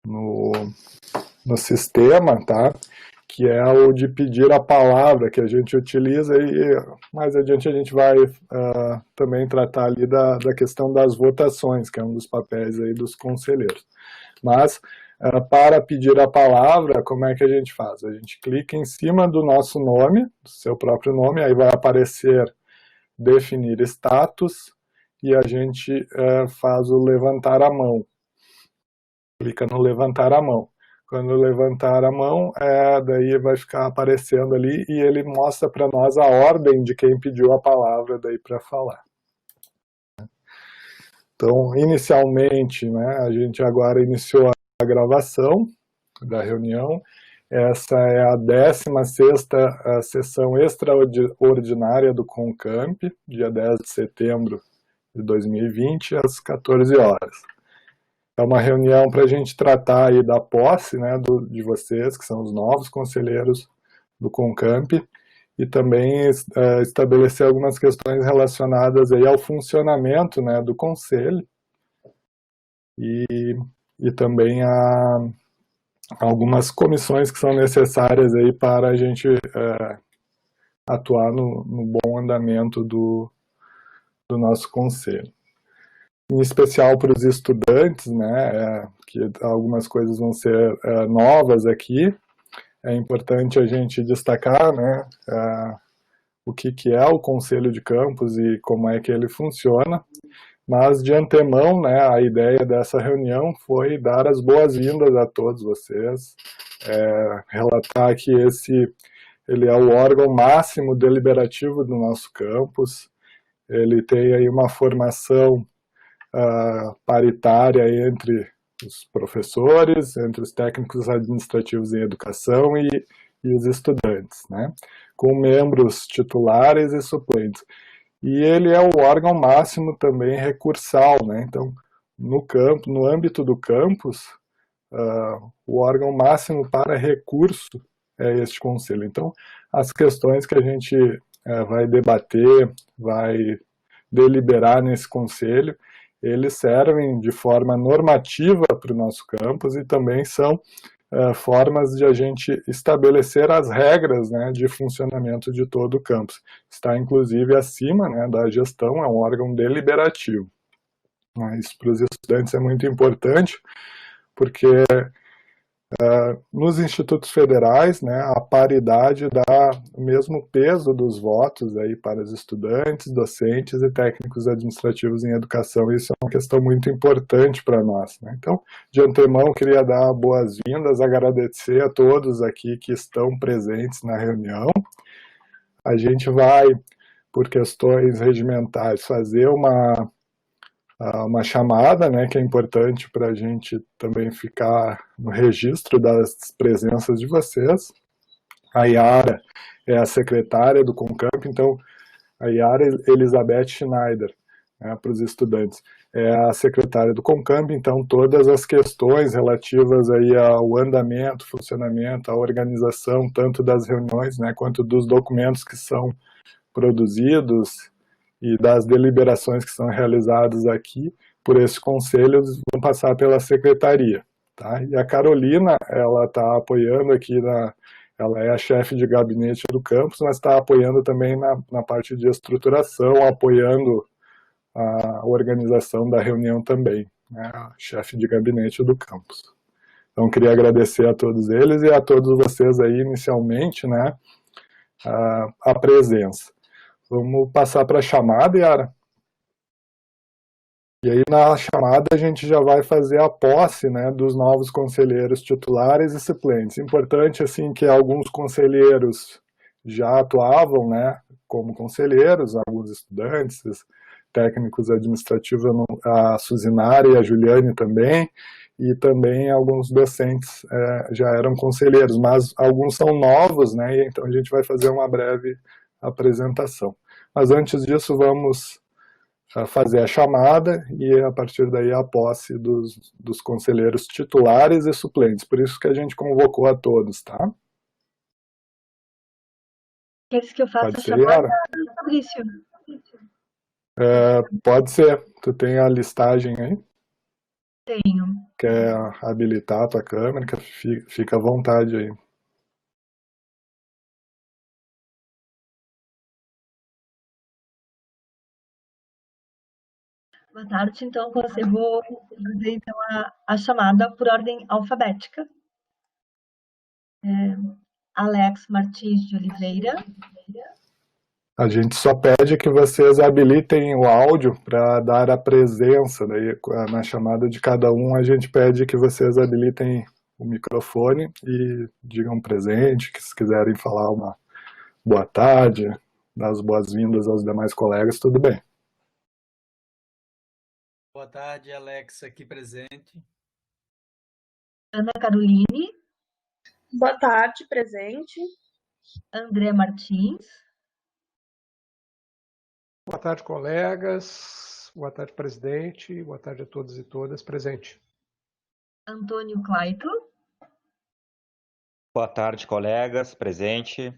no sistema, tá? Que é o de pedir a palavra que a gente utiliza, e mais adiante a gente vai também tratar ali da questão das votações, que é um dos papéis aí dos conselheiros. Mas, para pedir a palavra, como é que a gente faz? A gente clica em cima do nosso nome, do seu próprio nome, aí vai aparecer definir status, e a gente faz o levantar a mão. Clica no levantar a mão. Quando levantar a mão, daí vai ficar aparecendo ali e ele mostra para nós a ordem de quem pediu a palavra daí para falar. Então, inicialmente, né, a gente agora iniciou a gravação da reunião. Essa é a 16ª sessão extraordinária do CONCAMP, dia 10 de setembro de 2020, às 14 horas. É uma reunião para a gente tratar aí da posse, né, de vocês, que são os novos conselheiros do CONCAMP, e também estabelecer algumas questões relacionadas aí ao funcionamento, né, do conselho, e também a algumas comissões que são necessárias aí para a gente atuar no bom andamento do nosso conselho. Em especial para os estudantes, né, que algumas coisas vão ser novas aqui. É importante a gente destacar, né, o que é o Conselho de Campus e como é que ele funciona. Mas, de antemão, né, a ideia dessa reunião foi dar as boas-vindas a todos vocês, relatar que ele é o órgão máximo deliberativo do nosso campus. Ele tem aí uma formação paritária entre os professores, entre os técnicos administrativos em educação e os estudantes, né? Com membros titulares e suplentes. E ele é o órgão máximo também recursal, né? Então, no âmbito do campus, o órgão máximo para recurso é este conselho. Então, as questões que a gente vai debater, vai deliberar nesse conselho, eles servem de forma normativa para o nosso campus e também são formas de a gente estabelecer as regras, né, de funcionamento de todo o campus. Está inclusive acima, né, da gestão, é um órgão deliberativo. Isso para os estudantes é muito importante, porque nos institutos federais, né, a paridade dá o mesmo peso dos votos aí para os estudantes, docentes e técnicos administrativos em educação. Isso é uma questão muito importante para nós, né? Então, de antemão, queria dar boas-vindas, agradecer a todos aqui que estão presentes na reunião. A gente vai, por questões regimentais, fazer uma chamada, né, que é importante para a gente também ficar no registro das presenças de vocês. A Yara é a secretária do CONCAMP, então a Yara Elizabeth Schneider, né, para os estudantes, é a secretária do CONCAMP, então todas as questões relativas aí ao andamento, funcionamento, à organização, tanto das reuniões, né, quanto dos documentos que são produzidos, e das deliberações que são realizadas aqui por esse conselho vão passar pela secretaria, tá? E a Carolina, ela está apoiando aqui, ela é a chefe de gabinete do campus, mas está apoiando também na parte de estruturação, apoiando a organização da reunião também, né? A chefe de gabinete do campus. Então, queria agradecer a todos eles e a todos vocês aí, inicialmente, né, a presença. Vamos passar para a chamada, Yara. E aí, na chamada, a gente já vai fazer a posse, né, dos novos conselheiros titulares e suplentes. Importante, assim, que alguns conselheiros já atuavam, né, como conselheiros, alguns estudantes, técnicos administrativos, a Suzinara e a Juliane também, e também alguns docentes já eram conselheiros, mas alguns são novos, né, e então a gente vai fazer uma breve apresentação. Mas antes disso, vamos fazer a chamada e a partir daí a posse dos conselheiros titulares e suplentes. Por isso que a gente convocou a todos, tá? Quer que eu faça Pode a ser, chamada, Yara? Fabrício? Pode ser. Tu tem a listagem aí? Tenho. Quer habilitar a tua câmera? Fica à vontade aí. Boa tarde, então eu vou fazer então, a chamada por ordem alfabética. Alex Martins de Oliveira. A gente só pede que vocês habilitem o áudio para dar a presença. Daí, na chamada de cada um, a gente pede que vocês habilitem o microfone e digam presente, que se quiserem falar uma boa tarde, dar as boas-vindas aos demais colegas, tudo bem. Boa tarde, Alex, aqui presente. Ana Caroline. Boa tarde, presente. André Martins. Boa tarde, colegas. Boa tarde, presidente. Boa tarde a todos e todas. Presente. Antônio Claito. Boa tarde, colegas. Presente.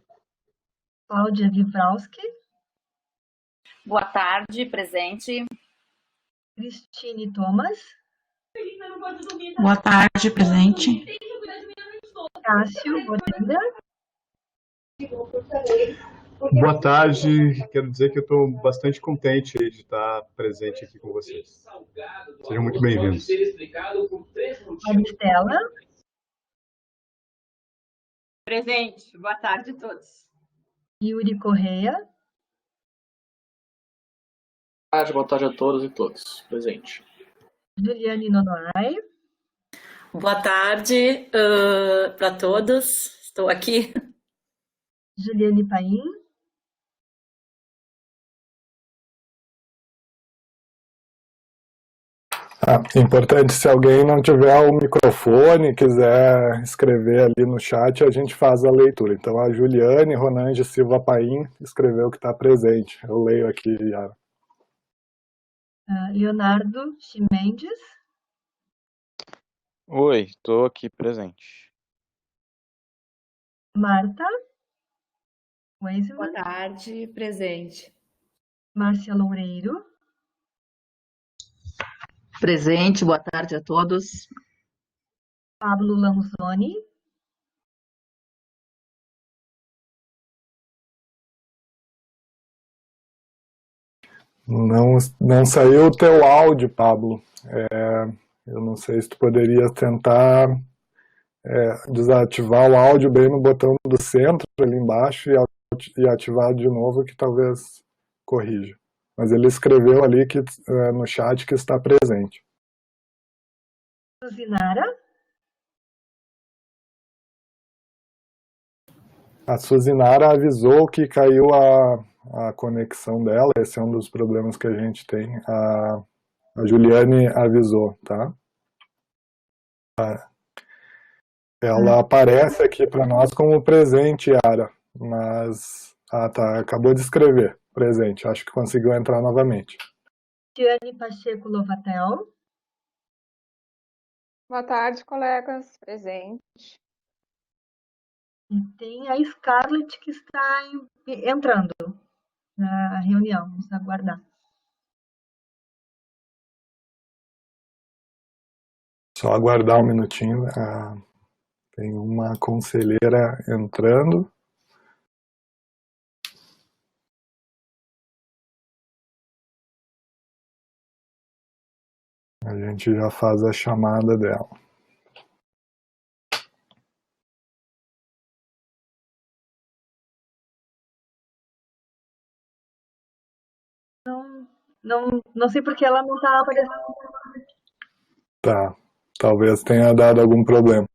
Cláudia Vivralski. Boa tarde, presente. Cristine Thomas. Boa tarde, presente. Cássio Moreira. Boa tarde, quero dizer que eu estou bastante contente de estar presente aqui com vocês. Sejam muito bem-vindos. Maristela. Presente. Boa tarde a todos. Yuri Correia. Boa tarde a todas e todos. Presente. Juliane Nonoai. Boa tarde para todos. Estou aqui. Juliane Paim. Importante, se alguém não tiver o microfone, quiser escrever ali no chat, a gente faz a leitura. Então, a Juliane Ronange Silva Paim escreveu que está presente. Eu leio aqui, Yara. Leonardo Chimendes. Oi, estou aqui presente. Marta Boa Weisman. tarde, presente. Márcia Loureiro. Presente, boa tarde a todos. Pablo Lanzoni. Não saiu o teu áudio, Pablo. Eu não sei se tu poderia tentar desativar o áudio bem no botão do centro, ali embaixo, e ativar de novo, que talvez corrija. Mas ele escreveu ali no chat que está presente. Suzinara. A Suzinara avisou que caiu a conexão dela, esse é um dos problemas que a gente tem. A Juliane avisou, tá? Ela aparece aqui para nós como presente, Yara, mas... tá, acabou de escrever, presente, acho que conseguiu entrar novamente. Tiane Pacheco Lovatel. Boa tarde, colegas, presente. E tem a Scarlett que está entrando na reunião, vamos aguardar. Só aguardar um minutinho, tem uma conselheira entrando. A gente já faz a chamada dela. Não sei porque ela não está aparecendo. Tá, talvez tenha dado algum problema.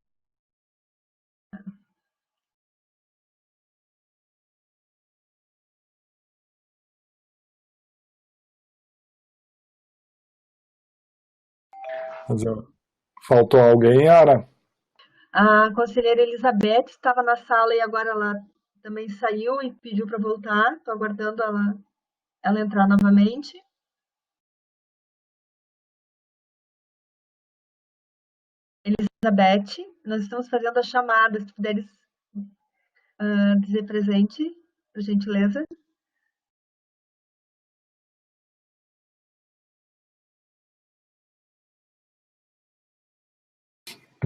Faltou alguém, Yara? A conselheira Elizabeth estava na sala e agora ela também saiu e pediu para voltar. Estou aguardando ela entrar novamente. Elizabeth, nós estamos fazendo a chamada, se puderes dizer presente, por gentileza.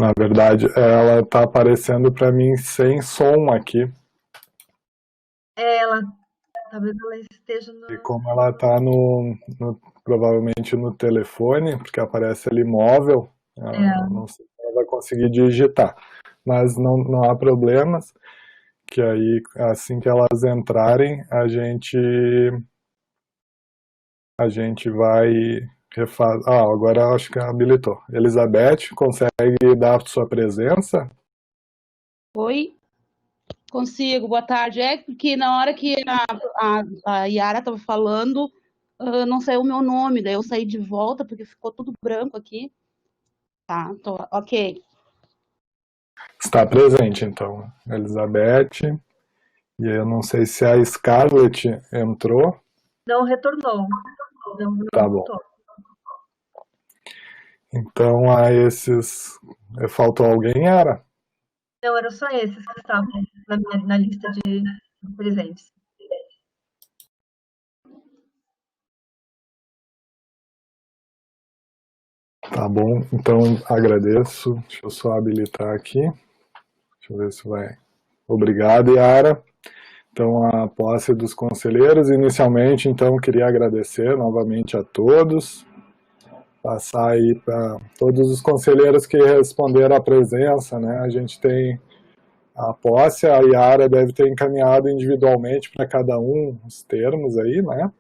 Na verdade, ela está aparecendo para mim sem som aqui. Talvez ela esteja no... E como ela está provavelmente no telefone, porque aparece ali móvel, não sei se ela vai conseguir digitar. Mas não há problemas, que aí, assim que elas entrarem, a gente vai refazer. Agora acho que habilitou. Elizabeth, consegue dar sua presença? Oi, consigo, boa tarde. É porque na hora que a Yara estava falando, não saiu o meu nome, daí eu saí de volta porque ficou tudo branco aqui. Tá, ok. Está presente, então, Elizabeth. E eu não sei se a Scarlett entrou. Não retornou. Não tá voltou. Bom. Então, a esses... Faltou alguém, Yara? Não, eram só esses que estavam na lista de presentes. Tá bom, então agradeço. Deixa eu só habilitar aqui. Deixa eu ver se vai. Obrigado, Yara. Então, a posse dos conselheiros. Inicialmente, então, queria agradecer novamente a todos. Passar aí para todos os conselheiros que responderam à presença, né? A gente tem a posse, a Yara deve ter encaminhado individualmente para cada um os termos aí, né?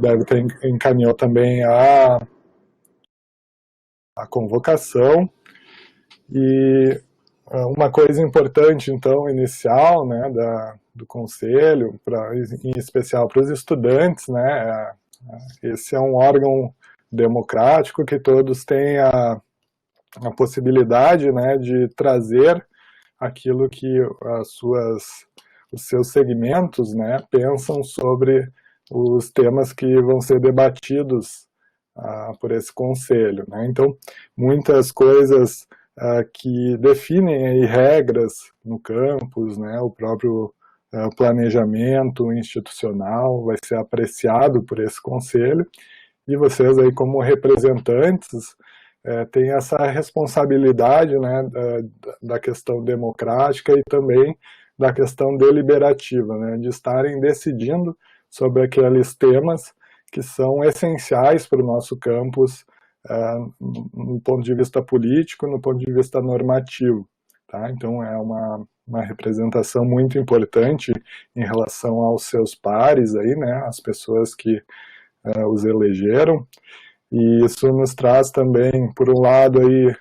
Deve ter encaminhou também a convocação. E uma coisa importante, então, inicial, né, do Conselho, em especial para os estudantes, né, esse é um órgão democrático que todos têm a possibilidade, né, de trazer aquilo que os seus segmentos, né, pensam sobre os temas que vão ser debatidos por esse conselho, né? Então, muitas coisas que definem aí regras no campus, né, o próprio planejamento institucional vai ser apreciado por esse conselho, e vocês aí como representantes têm essa responsabilidade, né, da questão democrática e também da questão deliberativa, né, de estarem decidindo sobre aqueles temas que são essenciais para o nosso campus no ponto de vista político, no ponto de vista normativo. Tá? Então é uma representação muito importante em relação aos seus pares, aí, né, as pessoas que os elegeram, e isso nos traz também, por um lado, aí,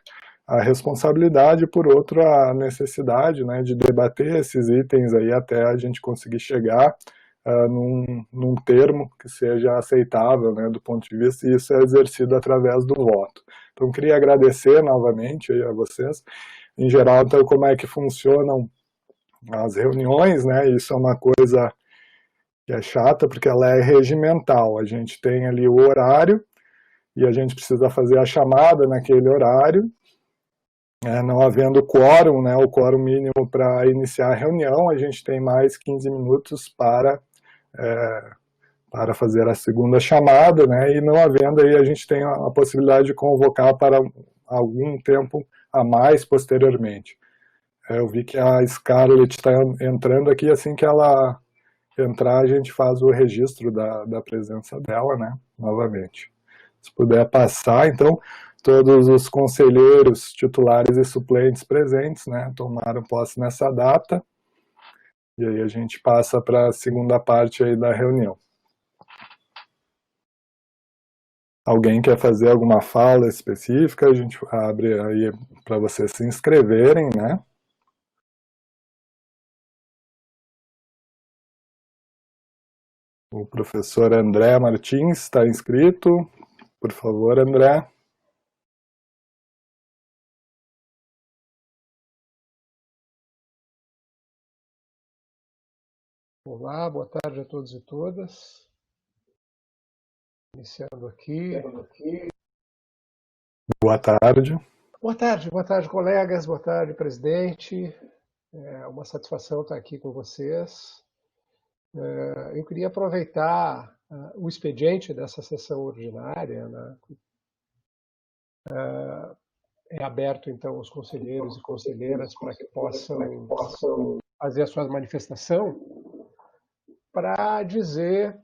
a responsabilidade, por outro, a necessidade, né, de debater esses itens aí até a gente conseguir chegar num termo que seja aceitável, né, do ponto de vista, e isso é exercido através do voto. Então, queria agradecer novamente aí a vocês. Em geral, então, como é que funcionam as reuniões, né, isso é uma coisa que é chata, porque ela é regimental. A gente tem ali o horário, e a gente precisa fazer a chamada naquele horário, não havendo quórum, né, o quórum mínimo para iniciar a reunião, a gente tem mais 15 minutos para fazer a segunda chamada, né, e não havendo aí, a gente tem a possibilidade de convocar para algum tempo a mais posteriormente. Eu vi que a Scarlett está entrando aqui, assim que ela entrar, a gente faz o registro da presença dela, né, novamente. Se puder passar, então, todos os conselheiros titulares e suplentes presentes, né, tomaram posse nessa data, e aí a gente passa para a segunda parte aí da reunião. Alguém quer fazer alguma fala específica? A gente abre aí para vocês se inscreverem, né? O professor André Martins está inscrito. Por favor, André. Olá, boa tarde a todos e todas. Iniciando aqui. Boa tarde. Boa tarde, colegas, boa tarde, presidente. É uma satisfação estar aqui com vocês. Eu queria aproveitar o expediente dessa sessão ordinária, né, É aberto, então, aos conselheiros e conselheiras para que possam fazer a sua manifestação para dizer...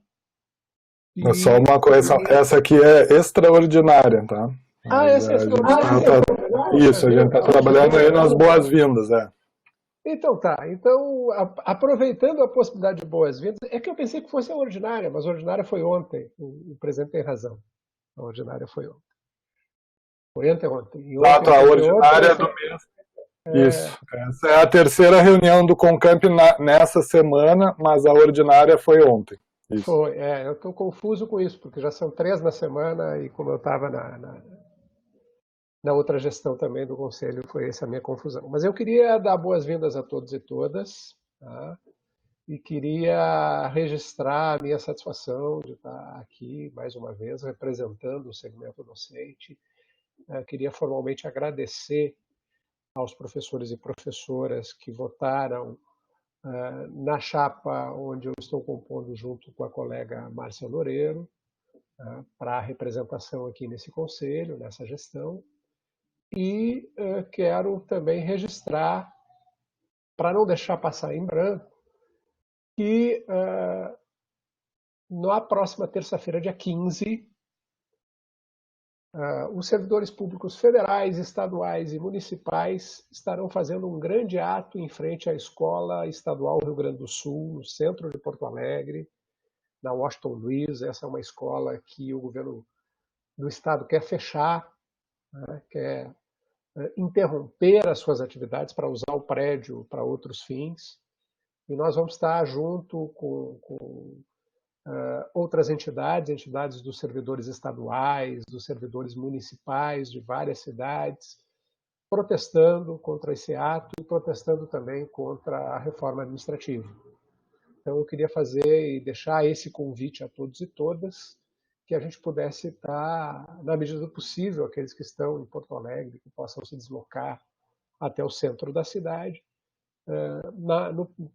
Só uma coisa, essa aqui é extraordinária, tá? Essa é extraordinária. Isso, a gente está trabalhando aí nas boas-vindas, Então tá, então aproveitando a possibilidade de boas-vindas, é que eu pensei que fosse a ordinária, mas a ordinária foi ontem, o presidente tem razão, a ordinária foi ontem. Foi anteontem. Exato, a ordinária do mês. Isso, essa é a terceira reunião do CONCAMP nessa semana, mas a ordinária foi ontem. Isso. Foi, eu estou confuso com isso, porque já são 3 na semana e como eu estava na outra gestão também do Conselho, foi essa a minha confusão. Mas eu queria dar boas-vindas a todos e todas, tá? E queria registrar a minha satisfação de estar aqui, mais uma vez, representando o segmento docente. Queria formalmente agradecer aos professores e professoras que votaram na chapa onde eu estou compondo junto com a colega Márcia Loureiro, para a representação aqui nesse conselho, nessa gestão. E quero também registrar, para não deixar passar em branco, que na próxima terça-feira, dia 15, os servidores públicos federais, estaduais e municipais estarão fazendo um grande ato em frente à Escola Estadual Rio Grande do Sul, no centro de Porto Alegre, na Washington Luiz. Essa é uma escola que o governo do estado quer fechar, quer interromper as suas atividades para usar o prédio para outros fins. E nós vamos estar junto com outras entidades dos servidores estaduais, dos servidores municipais de várias cidades, protestando contra esse ato e protestando também contra a reforma administrativa. Então eu queria fazer e deixar esse convite a todos e todas, que a gente pudesse estar, na medida do possível, aqueles que estão em Porto Alegre, que possam se deslocar até o centro da cidade,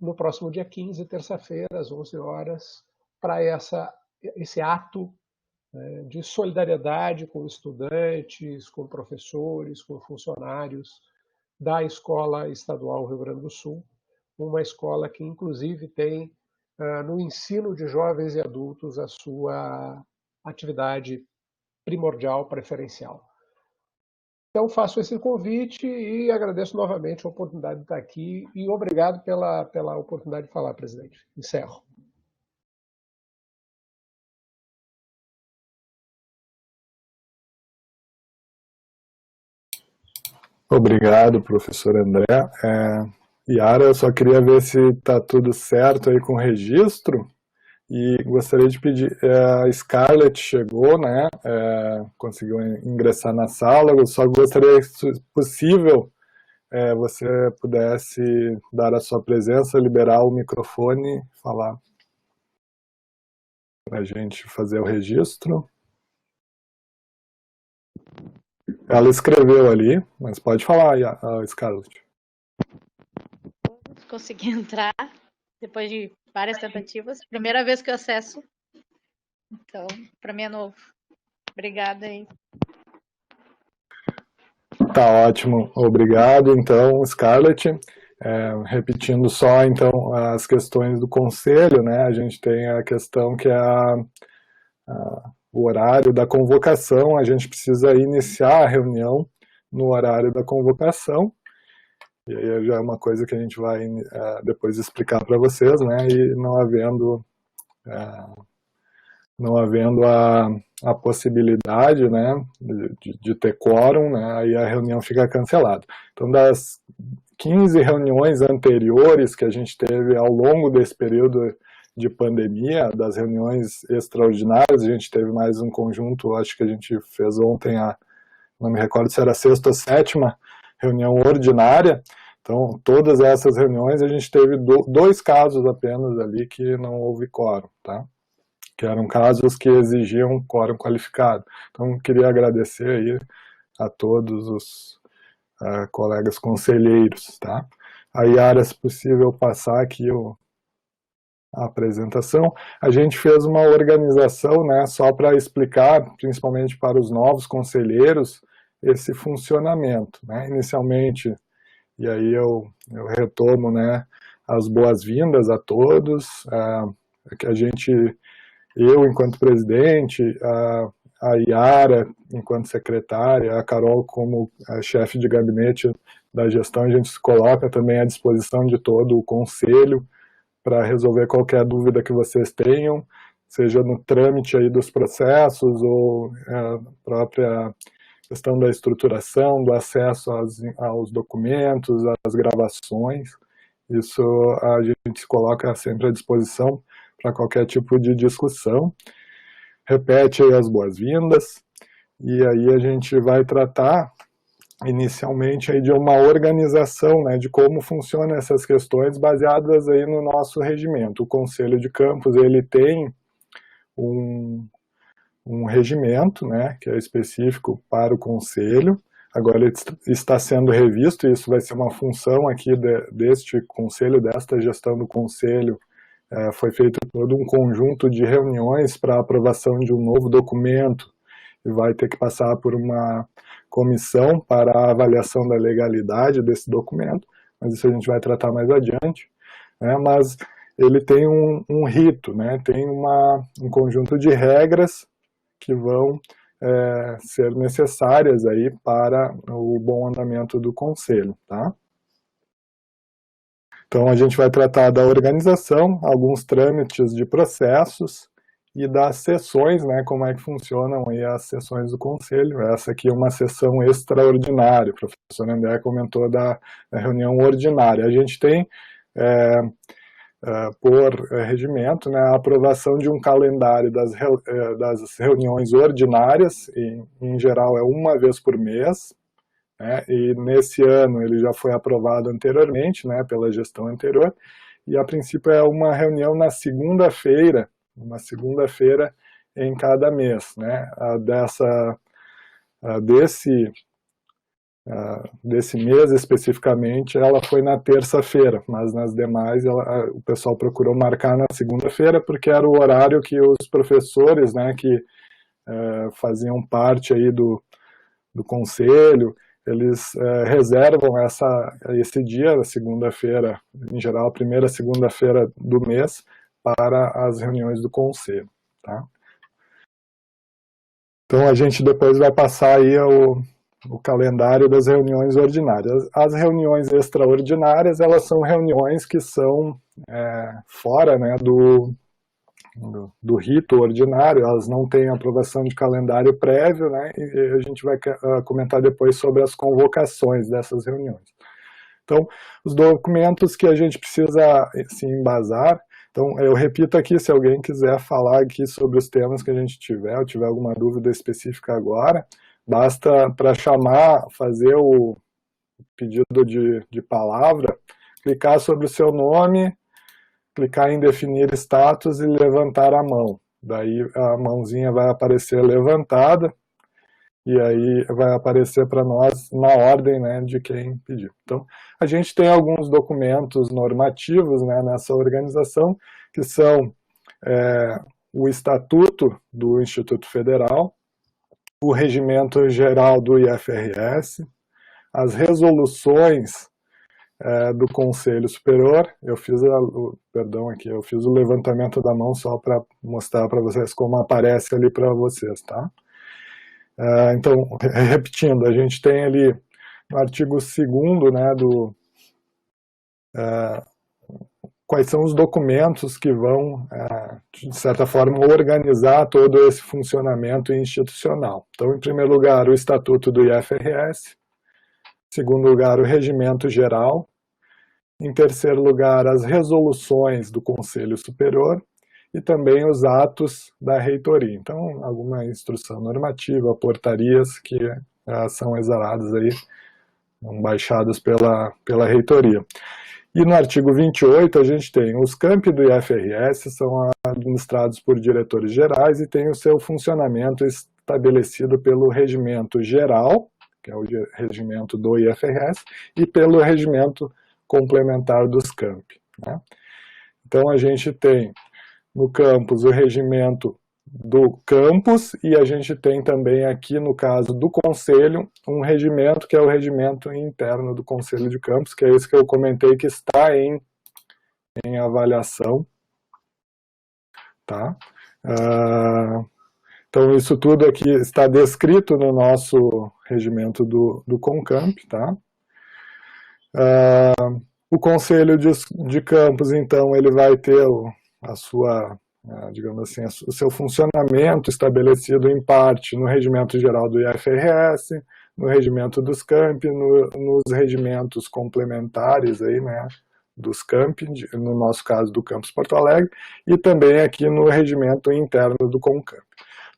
no próximo dia 15, terça-feira, às 11 horas, para esse ato de solidariedade com estudantes, com professores, com funcionários da Escola Estadual Rio Grande do Sul, uma escola que, inclusive, tem no ensino de jovens e adultos a sua atividade primordial, preferencial. Então, faço esse convite e agradeço novamente a oportunidade de estar aqui e obrigado pela oportunidade de falar, presidente. Encerro. Obrigado, professor André. Yara, eu só queria ver se está tudo certo aí com o registro e gostaria de pedir, a Scarlett chegou, né, conseguiu ingressar na sala, eu só gostaria, se possível, você pudesse dar a sua presença, liberar o microfone, falar para a gente fazer o registro. Ela escreveu ali, mas pode falar, Scarlett. Consegui entrar depois de várias tentativas. Primeira vez que eu acesso. Então, para mim é novo. Obrigada aí. Tá ótimo, obrigado. Então, Scarlett, repetindo só então as questões do conselho, né? A gente tem a questão que é o horário da convocação. A gente precisa iniciar a reunião no horário da convocação. E aí já é uma coisa que a gente vai depois explicar para vocês, né? E não havendo a possibilidade, né, de ter quórum, né, aí a reunião fica cancelada. Então, das 15 reuniões anteriores que a gente teve ao longo desse período de pandemia, das reuniões extraordinárias, a gente teve mais um conjunto, acho que a gente fez ontem, não me recordo se era a 6ª ou 7ª reunião ordinária. Então, todas essas reuniões a gente teve 2 casos apenas ali que não houve quórum, tá? Que eram casos que exigiam quórum qualificado. Então, queria agradecer aí a todos os colegas conselheiros, tá? A Yara, se possível, passar aqui a apresentação. A gente fez uma organização, né, só para explicar, principalmente para os novos conselheiros, esse funcionamento, né? Inicialmente, e aí eu retomo, né, as boas-vindas a todos, que eu enquanto presidente, a Yara enquanto secretária, a Carol como chefe de gabinete da gestão, a gente se coloca também à disposição de todo o conselho para resolver qualquer dúvida que vocês tenham, seja no trâmite aí dos processos ou a própria questão da estruturação, do acesso aos documentos, às gravações. Isso a gente se coloca sempre à disposição para qualquer tipo de discussão. Repete aí as boas-vindas, e aí a gente vai tratar inicialmente aí de uma organização, né, de como funcionam essas questões baseadas aí no nosso regimento. O Conselho de Campos, ele tem um regimento, né, que é específico para o Conselho. Agora ele está sendo revisto, e isso vai ser uma função aqui deste Conselho, desta gestão do Conselho. Foi feito todo um conjunto de reuniões para a aprovação de um novo documento, e vai ter que passar por uma comissão para a avaliação da legalidade desse documento, mas isso a gente vai tratar mais adiante, né? Mas ele tem um rito, né? Tem um conjunto de regras que vão ser necessárias aí para o bom andamento do Conselho, tá? Então a gente vai tratar da organização, alguns trâmites de processos e das sessões, né, como é que funcionam aí as sessões do Conselho. Essa aqui é uma sessão extraordinária, o professor André comentou da reunião ordinária. A gente tem, por regimento, né, a aprovação de um calendário das reuniões ordinárias, em geral é uma vez por mês, né, e nesse ano ele já foi aprovado anteriormente, né, pela gestão anterior, e a princípio é uma reunião na segunda-feira, em cada mês, né? Desse mês especificamente, ela foi na terça-feira, mas nas demais o pessoal procurou marcar na segunda-feira, porque era o horário que os professores, né, que faziam parte aí do conselho, eles reservam esse dia, a segunda-feira, em geral, a primeira segunda-feira do mês, para as reuniões do conselho, tá? Então a gente depois vai passar aí o calendário das reuniões ordinárias. As reuniões extraordinárias, elas são reuniões que são fora, né, do rito ordinário, elas não têm aprovação de calendário prévio, né, e a gente vai comentar depois sobre as convocações dessas reuniões. Então, os documentos que a gente precisa se embasar. Então, eu repito aqui, se alguém quiser falar aqui sobre os temas que a gente tiver, ou tiver alguma dúvida específica agora, basta para chamar, fazer o pedido de palavra, clicar sobre o seu nome, clicar em definir status e levantar a mão. Daí a mãozinha vai aparecer levantada, e aí vai aparecer para nós na ordem, né, de quem pediu. Então, a gente tem alguns documentos normativos, né, nessa organização, que são o Estatuto do Instituto Federal, o Regimento Geral do IFRS, as resoluções do Conselho Superior. Eu fiz o levantamento da mão só para mostrar para vocês como aparece ali para vocês, tá? Então, repetindo, a gente tem ali no artigo 2º, né, quais são os documentos que vão, de certa forma, organizar todo esse funcionamento institucional. Então, em primeiro lugar, o Estatuto do IFRS, em segundo lugar, o Regimento Geral, em terceiro lugar, as resoluções do Conselho Superior, e também os atos da reitoria. Então, alguma instrução normativa, portarias que são exaradas aí, baixadas pela reitoria. E no artigo 28 a gente tem os campi do IFRS, são administrados por diretores gerais e tem o seu funcionamento estabelecido pelo regimento geral, que é o regimento do IFRS, e pelo regimento complementar dos campi, né? Então a gente tem no campus o regimento do campus, e a gente tem também aqui, no caso do conselho, um regimento que é o regimento interno do conselho de campus, que é esse que eu comentei que está em avaliação. Tá? Então isso tudo aqui está descrito no nosso regimento do CONCAMP. Tá? O conselho de campus, então, ele vai ter a sua, digamos assim, o seu funcionamento estabelecido em parte no regimento geral do IFRS, no regimento dos campi, nos regimentos complementares aí, né, dos campi, no nosso caso do Campus Porto Alegre, e também aqui no regimento interno do CONCAMP.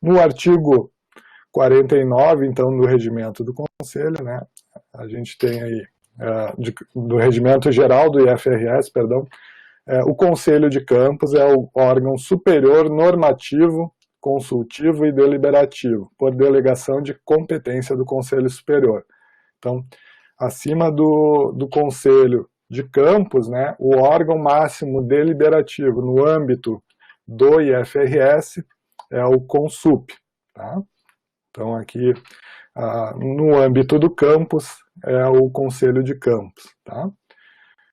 No artigo 49, então, do regimento do conselho, né, a gente tem aí, do regimento geral do IFRS, perdão, o Conselho de Campus é o órgão superior normativo, consultivo e deliberativo, por delegação de competência do Conselho Superior. Então, acima do Conselho de Campus, né, o âmbito máximo deliberativo no âmbito do IFRS é o CONSUP. Tá? Então, aqui, no âmbito do campus, é o Conselho de Campus. Tá?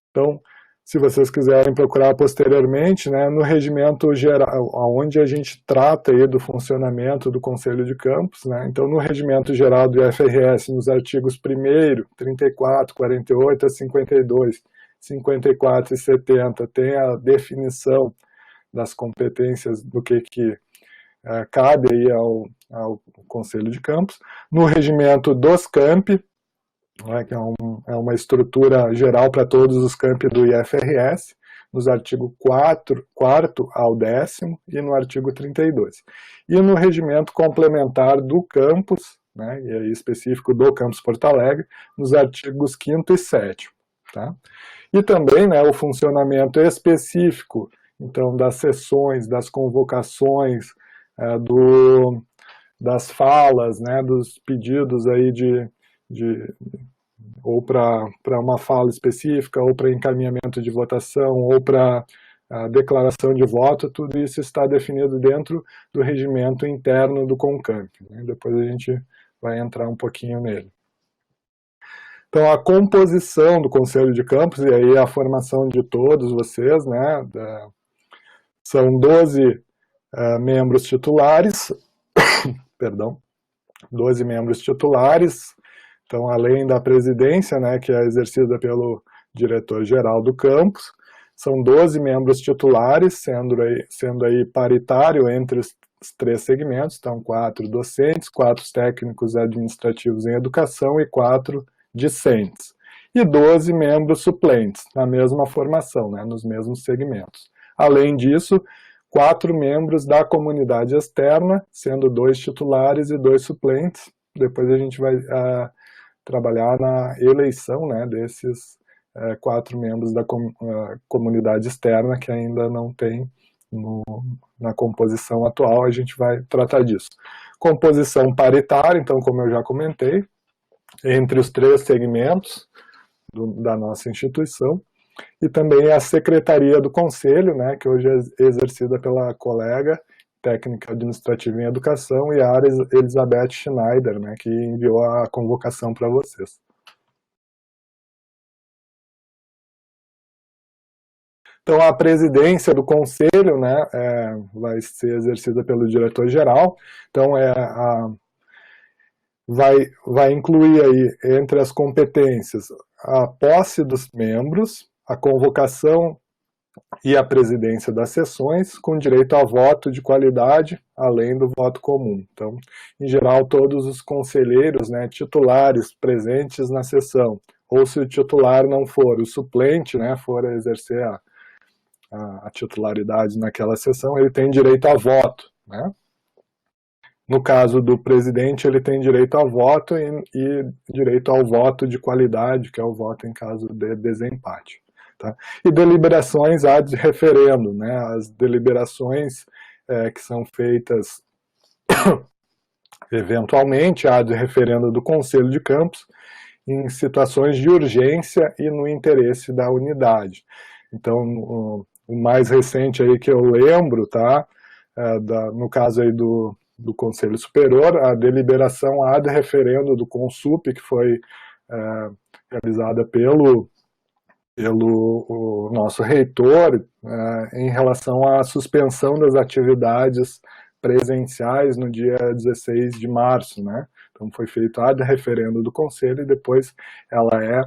Então, se vocês quiserem procurar posteriormente, né, no regimento geral, onde a gente trata aí do funcionamento do Conselho de Campus, né, então no regimento geral do IFRS, nos artigos 1º, 34, 48 a 52, 54 e 70, tem a definição das competências do que cabe aí ao Conselho de Campus. No regimento dos campi, né, que é uma estrutura geral para todos os campi do IFRS, nos artigos 4º ao 10º e no artigo 32. E no regimento complementar do campus, né, e aí específico do Campus Porto Alegre, nos artigos 5º e 7º. Tá? E também, né, o funcionamento específico, então, das sessões, das convocações, das falas, né, dos pedidos aí ou para uma fala específica, ou para encaminhamento de votação, ou para declaração de voto, tudo isso está definido dentro do regimento interno do CONCAMP. Né? Depois a gente vai entrar um pouquinho nele. Então, a composição do Conselho de Campus, e aí a formação de todos vocês, né, são 12 membros titulares, perdão, 12 membros titulares. Então, além da presidência, né, que é exercida pelo diretor-geral do campus, são 12 membros titulares, sendo aí paritário entre os 3 segmentos, então 4 docentes, 4 técnicos administrativos em educação e 4 discentes. E 12 membros suplentes, na mesma formação, né, nos mesmos segmentos. Além disso, 4 membros da comunidade externa, sendo 2 titulares e 2 suplentes. Depois a gente vai trabalhar na eleição, né, desses 4 membros da comunidade externa que ainda não tem na composição atual, a gente vai tratar disso. Composição paritária, então, como eu já comentei, entre os 3 segmentos da nossa instituição, e também a Secretaria do Conselho, né, que hoje é exercida pela colega técnica administrativa em educação, e a Elizabeth Schneider, né, que enviou a convocação para vocês. Então, a presidência do conselho, né, vai ser exercida pelo diretor-geral. Então, vai incluir aí, entre as competências, a posse dos membros, a convocação e a presidência das sessões, com direito a voto de qualidade, além do voto comum. Então, em geral, todos os conselheiros, né, titulares presentes na sessão, ou se o titular não for, o suplente, né, for exercer a titularidade naquela sessão, ele tem direito a voto, né? No caso do presidente, ele tem direito a voto e direito ao voto de qualidade, que é o voto em caso de desempate. Tá? E deliberações ad referendo, né? As deliberações que são feitas eventualmente ad referendo do Conselho de Campus em situações de urgência e no interesse da unidade. Então, o mais recente aí que eu lembro, tá? no caso aí do Conselho Superior, a deliberação ad referendo do CONSUP, que foi realizada pelo o nosso reitor em relação à suspensão das atividades presenciais no dia 16 de março, né? Então foi feito ad referendo do Conselho e depois ela é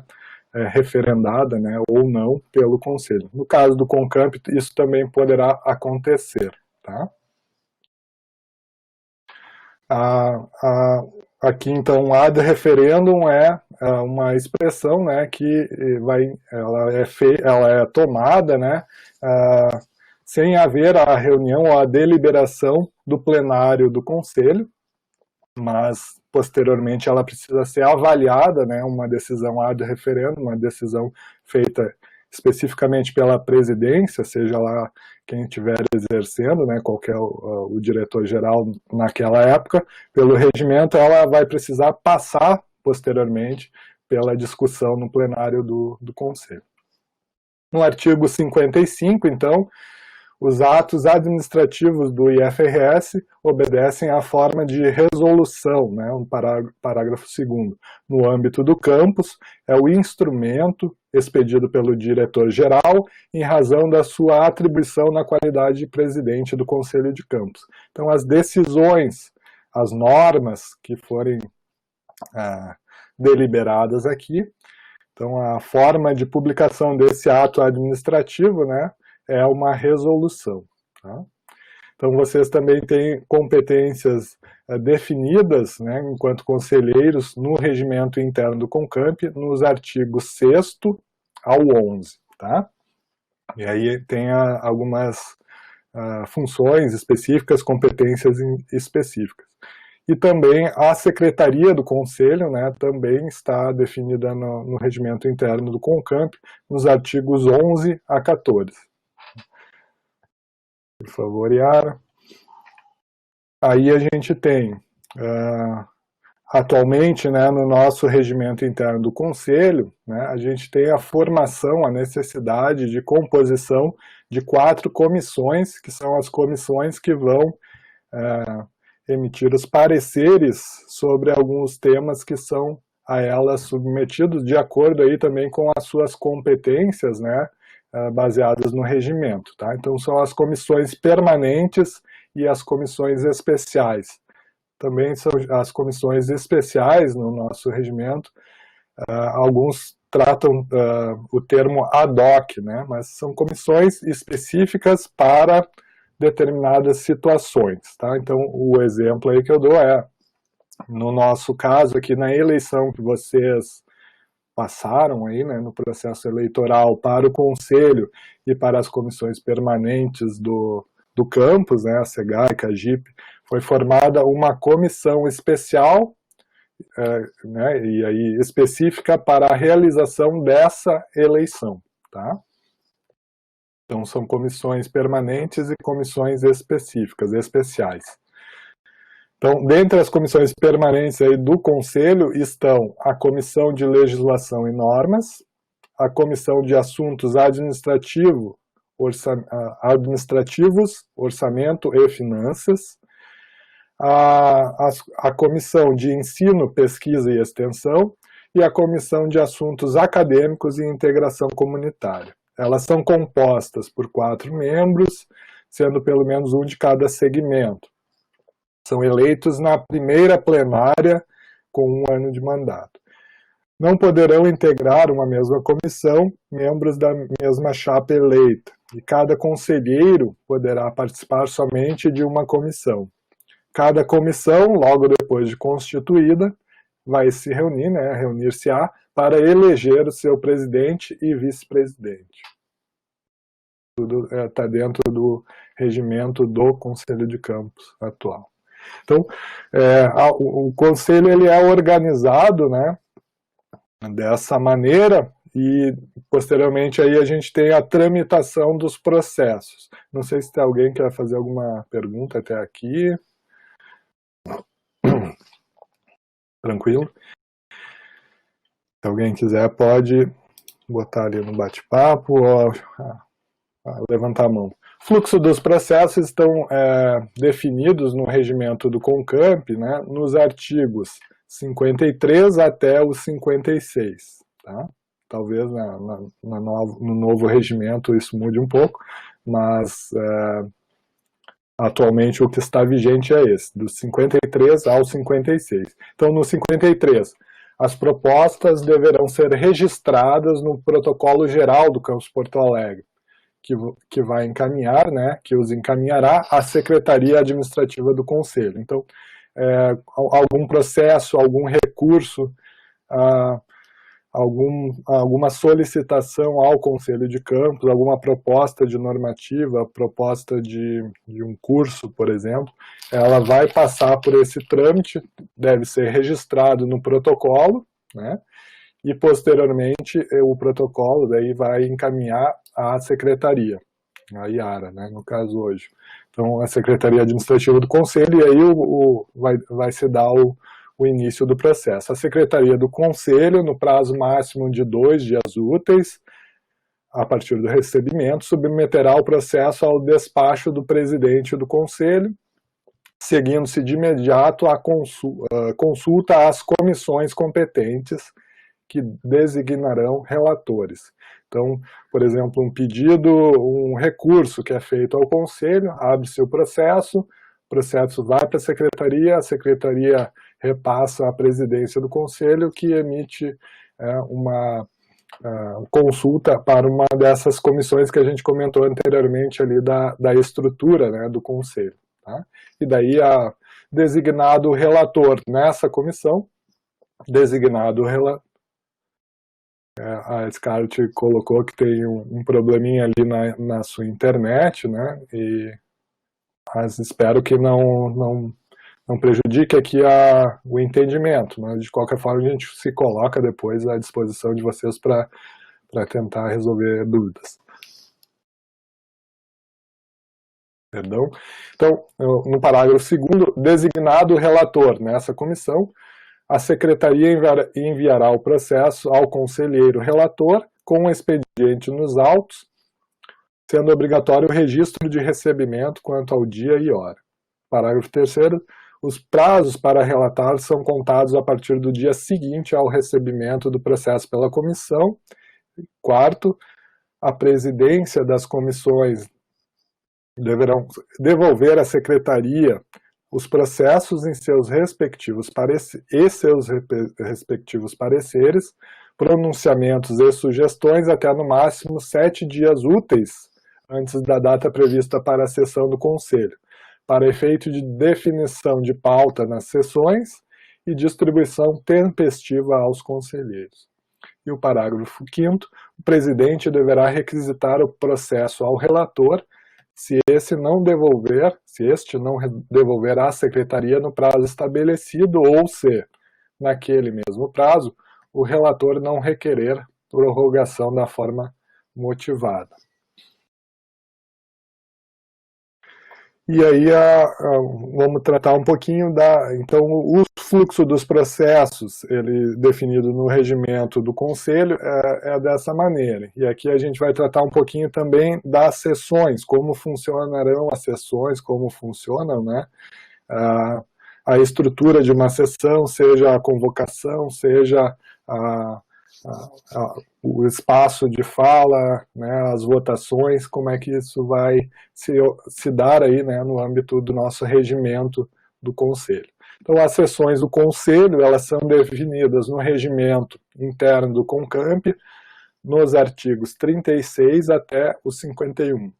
referendada, né, ou não pelo Conselho. No caso do CONCAMP, isso também poderá acontecer, tá? Aqui, então, ad referendum é uma expressão, né, que ela é tomada, né, sem haver a reunião ou a deliberação do plenário do Conselho, mas posteriormente ela precisa ser avaliada, né, uma decisão ad referendum, uma decisão feita especificamente pela presidência, seja lá quem estiver exercendo, né, qual que é o diretor-geral naquela época, pelo regimento ela vai precisar passar posteriormente pela discussão no plenário do Conselho. No artigo 55, então, os atos administrativos do IFRS obedecem à forma de resolução, né, um parágrafo 2º. No âmbito do campus, é o instrumento expedido pelo diretor-geral em razão da sua atribuição na qualidade de presidente do Conselho de Campus. Então, as decisões, as normas que forem deliberadas aqui, então a forma de publicação desse ato administrativo, né, é uma resolução. Tá? Então, vocês também têm competências definidas, né, enquanto conselheiros, no regimento interno do CONCAMP, nos artigos 6º ao 11. Tá? E aí tem algumas funções específicas, competências específicas. E também a Secretaria do Conselho, né, também está definida no regimento interno do CONCAMP, nos artigos 11 a 14. Por favor, Yara. Aí a gente tem, atualmente, né, no nosso regimento interno do Conselho, né, a gente tem a formação, a necessidade de composição de 4 comissões, que são as comissões que vão emitir os pareceres sobre alguns temas que são a elas submetidos, de acordo aí também com as suas competências, né, baseadas no regimento. Tá? Então, são as comissões permanentes e as comissões especiais. Também são as comissões especiais no nosso regimento. Alguns tratam o termo ad hoc, né? Mas são comissões específicas para determinadas situações. Tá? Então, o exemplo aí que eu dou no nosso caso aqui, na eleição que vocês passaram aí, né, no processo eleitoral para o Conselho e para as comissões permanentes do campus, né, a SEGAI, a GIP, foi formada uma comissão especial, né, e aí específica para a realização dessa eleição, tá? Então são comissões permanentes e comissões específicas, especiais. Então, dentre as comissões permanentes aí do Conselho estão a Comissão de Legislação e Normas, a Comissão de Assuntos Administrativos, Orçamento e Finanças, a Comissão de Ensino, Pesquisa e Extensão e a Comissão de Assuntos Acadêmicos e Integração Comunitária. Elas são compostas por 4 membros, sendo pelo menos um de cada segmento. São eleitos na primeira plenária com 1 ano de mandato. Não poderão integrar uma mesma comissão membros da mesma chapa eleita, e cada conselheiro poderá participar somente de uma comissão. Cada comissão, logo depois de constituída, vai se reunir, né, reunir-se-á, para eleger o seu presidente e vice-presidente. Tudo está dentro do regimento do Conselho de Campus atual. Então, o Conselho ele é organizado, né, dessa maneira e, posteriormente, aí a gente tem a tramitação dos processos. Não sei se tem alguém que quer fazer alguma pergunta até aqui. Tranquilo? Se alguém quiser, pode botar ali no bate-papo ou levantar a mão. Fluxo dos processos estão definidos no regimento do CONCAMP, né, nos artigos 53 até o 56. Tá? Talvez no novo regimento isso mude um pouco, mas atualmente o que está vigente é esse, do 53 ao 56. Então, no 53, as propostas deverão ser registradas no protocolo geral do Campus Porto Alegre, que vai encaminhar, né, que os encaminhará à Secretaria Administrativa do Conselho. Então, algum processo, algum recurso, alguma solicitação ao Conselho de Campus, alguma proposta de normativa, proposta de um curso, por exemplo, ela vai passar por esse trâmite, deve ser registrado no protocolo, né? E posteriormente o protocolo daí vai encaminhar à secretaria, a IARA, né, no caso hoje. Então, a Secretaria Administrativa do Conselho, e aí vai se dar o início do processo. A Secretaria do Conselho, no prazo máximo de 2 dias úteis, a partir do recebimento, submeterá o processo ao despacho do presidente do Conselho, seguindo-se de imediato a consulta às comissões competentes, que designarão relatores. Então, por exemplo, um pedido, um recurso que é feito ao Conselho, abre-se o processo vai para a Secretaria repassa à presidência do Conselho, que emite uma consulta para uma dessas comissões que a gente comentou anteriormente ali da estrutura, né, do Conselho. Tá? E daí, designado o relator nessa comissão, a Scarlett colocou que tem um probleminha ali na sua internet, né? Mas espero que não prejudique aqui o entendimento, mas de qualquer forma a gente se coloca depois à disposição de vocês para tentar resolver dúvidas. Perdão? Então, no parágrafo 2º, designado o relator nessa comissão, a Secretaria enviará o processo ao conselheiro relator com o expediente nos autos, sendo obrigatório o registro de recebimento quanto ao dia e hora. Parágrafo 3º, os prazos para relatar são contados a partir do dia seguinte ao recebimento do processo pela comissão. 4º, a presidência das comissões deverão devolver à Secretaria os processos em seus respectivos pareceres, pronunciamentos e sugestões até no máximo 7 dias úteis antes da data prevista para a sessão do Conselho, para efeito de definição de pauta nas sessões e distribuição tempestiva aos conselheiros. E o parágrafo 5º, o presidente deverá requisitar o processo ao relator se este não devolver à secretaria no prazo estabelecido ou se, naquele mesmo prazo, o relator não requerer prorrogação da forma motivada. E aí vamos tratar um pouquinho então o fluxo dos processos, ele definido no regimento do Conselho, é dessa maneira. E aqui a gente vai tratar um pouquinho também das sessões, como funcionarão as sessões, como funcionam, né? A estrutura de uma sessão, seja a convocação, seja o espaço de fala, né, as votações, como é que isso vai se dar aí, né, no âmbito do nosso regimento do Conselho. Então, as sessões do Conselho, elas são definidas no regimento interno do CONCAMP, nos artigos 36 até o 51.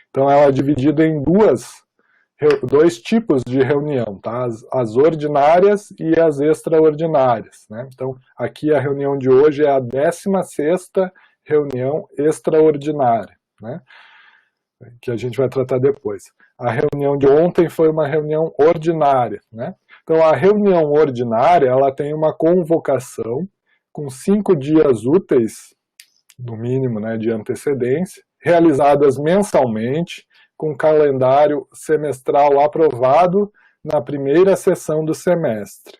Então, ela é dividida em dois tipos de reunião, tá? As ordinárias e as extraordinárias, né? Então, aqui a reunião de hoje é a 16ª reunião extraordinária, né? Que a gente vai tratar depois. A reunião de ontem foi uma reunião ordinária, né? Então, a reunião ordinária, ela tem uma convocação com 5 dias úteis, no mínimo, né, de antecedência, realizadas mensalmente, com calendário semestral aprovado na primeira sessão do semestre.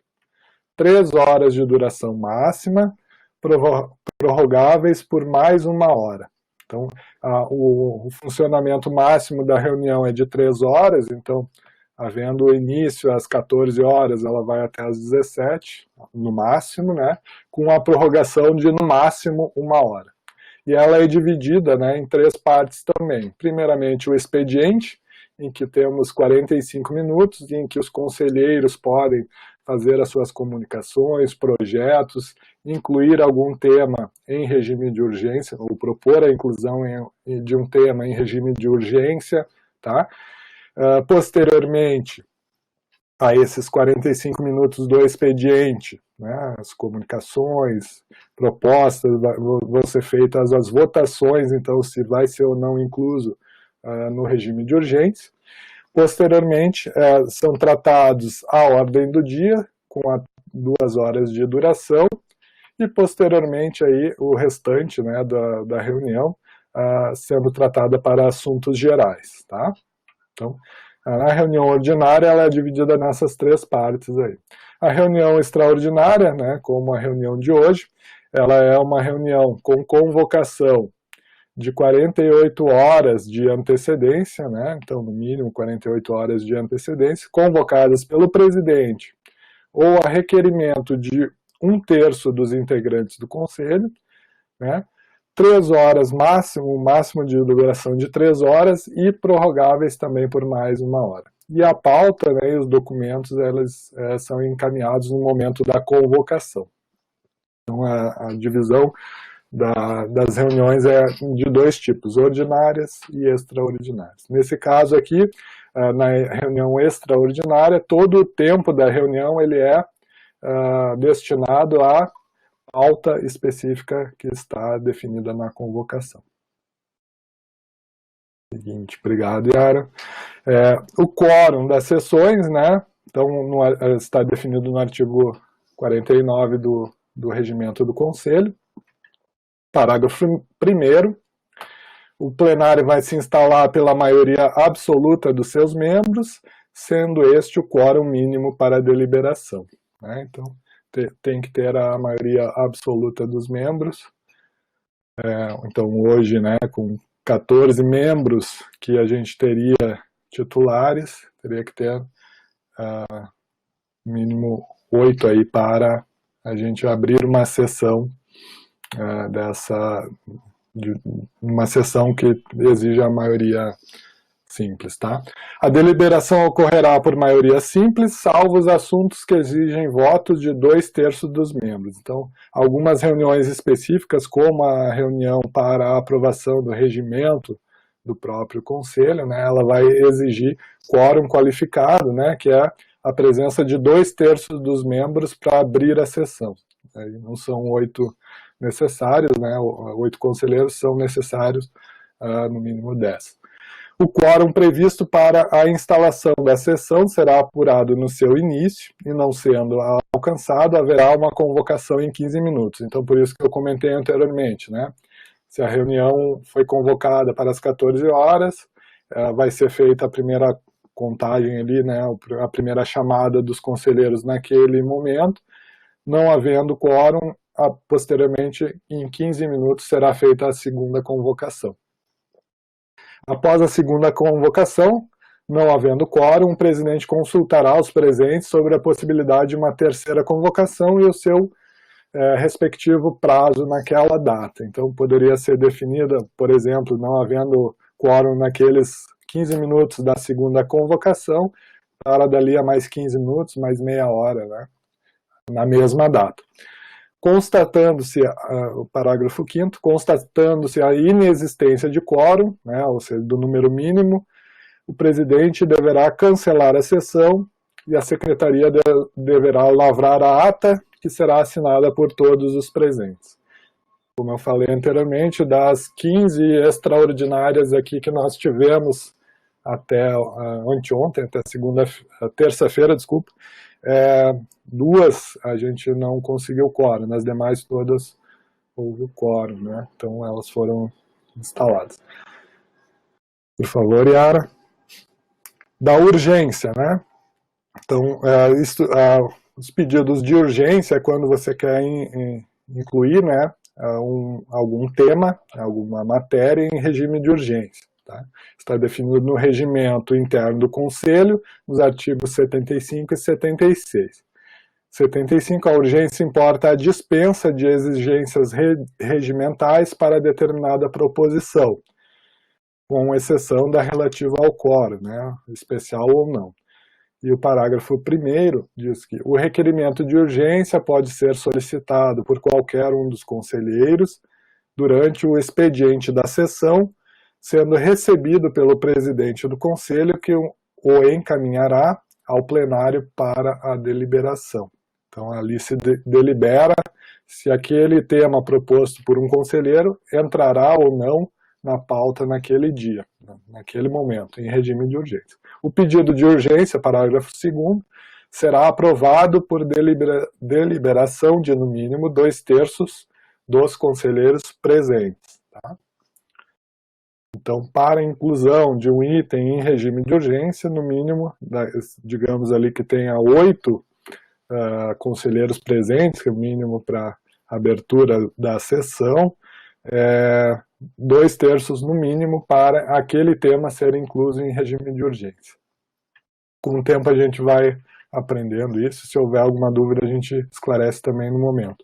3 horas de duração máxima, prorrogáveis por mais 1 hora. Então, o funcionamento máximo da reunião é de 3 horas, então, havendo o início às 14 horas, ela vai até às 17, no máximo, né, com a prorrogação de, no máximo, 1 hora. E ela é dividida, né, em 3 partes também. Primeiramente, o expediente, em que temos 45 minutos, em que os conselheiros podem fazer as suas comunicações, projetos, incluir algum tema em regime de urgência, ou propor a inclusão de um tema em regime de urgência, tá? Posteriormente a esses 45 minutos do expediente, né, as comunicações, propostas, vão ser feitas as votações, então se vai ser ou não incluso no regime de urgência. Posteriormente, são tratados a ordem do dia, com 2 horas de duração, e posteriormente aí, o restante, né, da reunião sendo tratada para assuntos gerais. Tá? Então, a reunião ordinária ela é dividida nessas 3 partes aí. A reunião extraordinária, né, como a reunião de hoje, ela é uma reunião com convocação de 48 horas de antecedência, né? Então, no mínimo 48 horas de antecedência, convocadas pelo presidente ou a requerimento de 1/3 dos integrantes do conselho, né? 3 horas máximo, máximo de duração de 3 horas e prorrogáveis também por mais 1 hora. E a pauta, né, e os documentos, eles são encaminhados no momento da convocação. Então, a divisão das reuniões é de 2 tipos, ordinárias e extraordinárias. Nesse caso aqui, na reunião extraordinária, todo o tempo da reunião ele é destinado à pauta específica que está definida na convocação. Seguinte, obrigado, Yara. O quórum das sessões, né, então, está definido no artigo 49 do Regimento do Conselho. Parágrafo 1º, o plenário vai se instalar pela maioria absoluta dos seus membros, sendo este o quórum mínimo para a deliberação. Né? Então, tem que ter a maioria absoluta dos membros. Então, hoje, né, com 14 membros que a gente teria titulares, teria que ter mínimo 8 aí para a gente abrir uma sessão uma sessão que exige a maioria simples, tá? A deliberação ocorrerá por maioria simples, salvo os assuntos que exigem votos de 2/3 dos membros. Então, algumas reuniões específicas, como a reunião para a aprovação do regimento do próprio conselho, né, ela vai exigir quórum qualificado, né, que é a presença de 2/3 dos membros para abrir a sessão. Não são 8 necessários, né, 8 conselheiros são necessários, no mínimo 10. O quórum previsto para a instalação da sessão será apurado no seu início, e não sendo alcançado, haverá uma convocação em 15 minutos. Então, por isso que eu comentei anteriormente, né, se a reunião foi convocada para as 14 horas, vai ser feita a primeira contagem ali, né, a primeira chamada dos conselheiros naquele momento, não havendo quórum, posteriormente, em 15 minutos, será feita a segunda convocação. Após a segunda convocação, não havendo quórum, o presidente consultará os presentes sobre a possibilidade de uma terceira convocação e o seu respectivo prazo naquela data. Então, poderia ser definida, por exemplo, não havendo quórum naqueles 15 minutos da segunda convocação, para dali a mais 15 minutos, mais meia hora, né, na mesma data. Constatando-se, o parágrafo 5º, constatando-se a inexistência de quórum, né, ou seja, do número mínimo, o presidente deverá cancelar a sessão e a secretaria deverá lavrar a ata, que será assinada por todos os presentes. Como eu falei anteriormente, das 15 extraordinárias aqui que nós tivemos até anteontem, até terça-feira, desculpa, 2 a gente não conseguiu quórum, nas demais todas houve quórum, né? Então elas foram instaladas. Por favor, Yara. Da urgência, né? Então, os pedidos de urgência é quando você quer incluir, né, algum tema, alguma matéria em regime de urgência. Tá? Está definido no regimento interno do Conselho, nos artigos 75 e 76. 75, a urgência importa a dispensa de exigências regimentais para determinada proposição, com exceção da relativa ao quórum, né, especial ou não. E o parágrafo 1º diz que o requerimento de urgência pode ser solicitado por qualquer um dos conselheiros durante o expediente da sessão, sendo recebido pelo presidente do conselho, que o encaminhará ao plenário para a deliberação. Então, ali se delibera se aquele tema proposto por um conselheiro entrará ou não na pauta naquele dia, naquele momento, em regime de urgência. O pedido de urgência, parágrafo 2º, será aprovado por deliberação de, no mínimo, 2/3 dos conselheiros presentes. Tá? Então, para a inclusão de um item em regime de urgência, no mínimo, digamos ali que tenha 8 conselheiros presentes, que é o mínimo para abertura da sessão, 2/3 no mínimo para aquele tema ser incluso em regime de urgência. Com o tempo a gente vai aprendendo isso, se houver alguma dúvida a gente esclarece também no momento.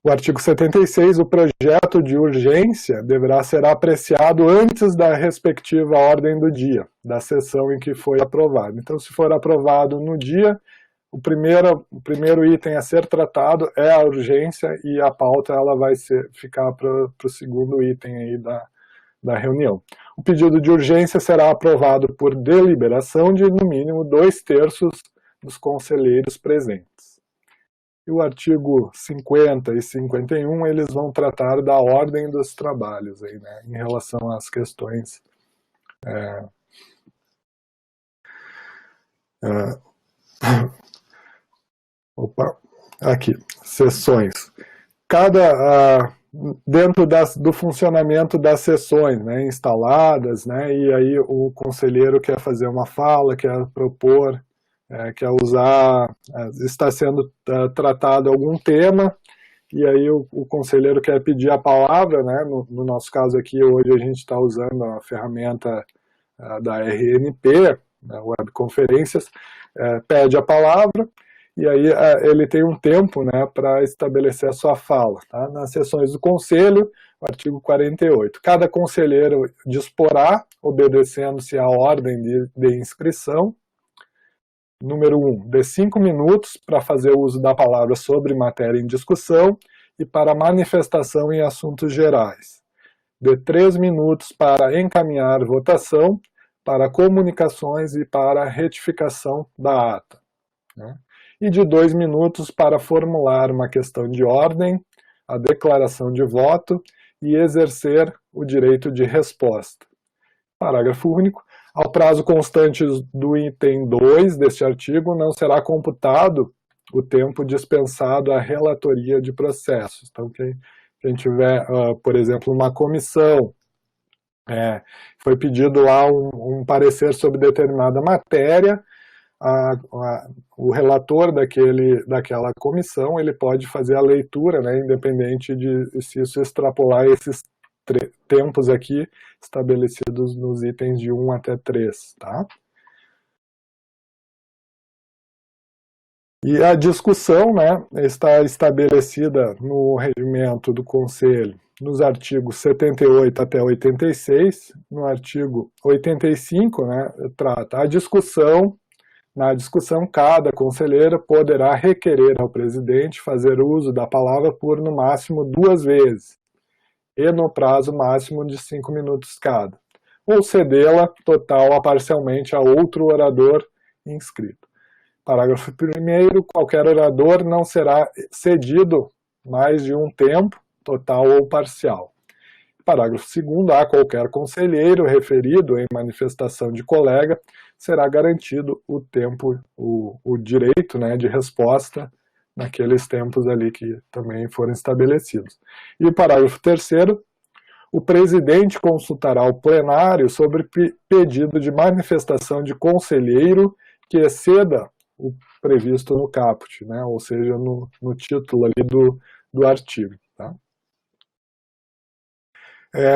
O artigo 76, o projeto de urgência deverá ser apreciado antes da respectiva ordem do dia, da sessão em que foi aprovado. Então, se for aprovado no dia, o primeiro item a ser tratado é a urgência e a pauta ela vai ficar para o segundo item aí da reunião. O pedido de urgência será aprovado por deliberação de, no mínimo, 2/3 dos conselheiros presentes. E o artigo 50 e 51, eles vão tratar da ordem dos trabalhos, aí, né, em relação às questões aqui, sessões. Dentro do funcionamento das sessões, né, instaladas, né, e aí o conselheiro quer fazer uma fala, quer propor, quer usar, está sendo tratado algum tema, e aí o conselheiro quer pedir a palavra, né, no nosso caso aqui, hoje a gente está usando a ferramenta da RNP, né, Webconferências, pede a palavra, e aí ele tem um tempo, né, para estabelecer a sua fala. Tá? Nas sessões do Conselho, o artigo 48. Cada conselheiro disporá, obedecendo-se à ordem de inscrição, número 1, de 5 minutos para fazer uso da palavra sobre matéria em discussão e para manifestação em assuntos gerais. De 3 minutos para encaminhar votação, para comunicações e para retificação da ata. Né? E de 2 minutos para formular uma questão de ordem, a declaração de voto e exercer o direito de resposta. Parágrafo único. Ao prazo constante do item 2 deste artigo, não será computado o tempo dispensado à relatoria de processos. Então, quem tiver, por exemplo, uma comissão, foi pedido lá um parecer sobre determinada matéria, o relator daquela comissão, ele pode fazer a leitura, né, independente de se isso extrapolar esses tempos aqui estabelecidos nos itens de 1 até 3, tá? E a discussão, né, está estabelecida no regimento do Conselho, nos artigos 78 até 86, no artigo 85, né, trata a discussão. Na discussão, cada conselheiro poderá requerer ao presidente fazer uso da palavra por, no máximo, 2 vezes, e no prazo máximo de 5 minutos cada, ou cedê-la total ou parcialmente a outro orador inscrito. Parágrafo 1º, qualquer orador não será cedido mais de um tempo, total ou parcial. Parágrafo 2º, a qualquer conselheiro referido em manifestação de colega, será garantido o tempo, o direito, né, de resposta naqueles tempos ali que também foram estabelecidos. E o parágrafo 3º, o presidente consultará o plenário sobre pedido de manifestação de conselheiro que exceda o previsto no caput, né, ou seja, no título ali do artigo. Tá?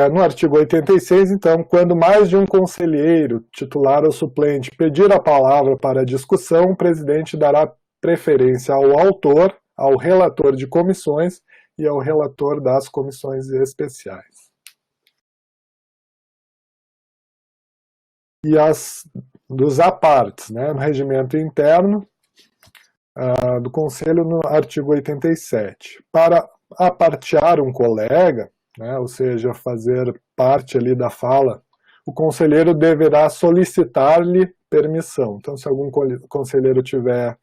No artigo 86, então, quando mais de um conselheiro, titular ou suplente, pedir a palavra para a discussão, o presidente dará preferência ao autor, ao relator de comissões e ao relator das comissões especiais. E as dos apartes, né, no regimento interno do Conselho, no artigo 87. Para apartear um colega, né, ou seja, fazer parte ali da fala, o conselheiro deverá solicitar-lhe permissão. Então, se algum conselheiro estiver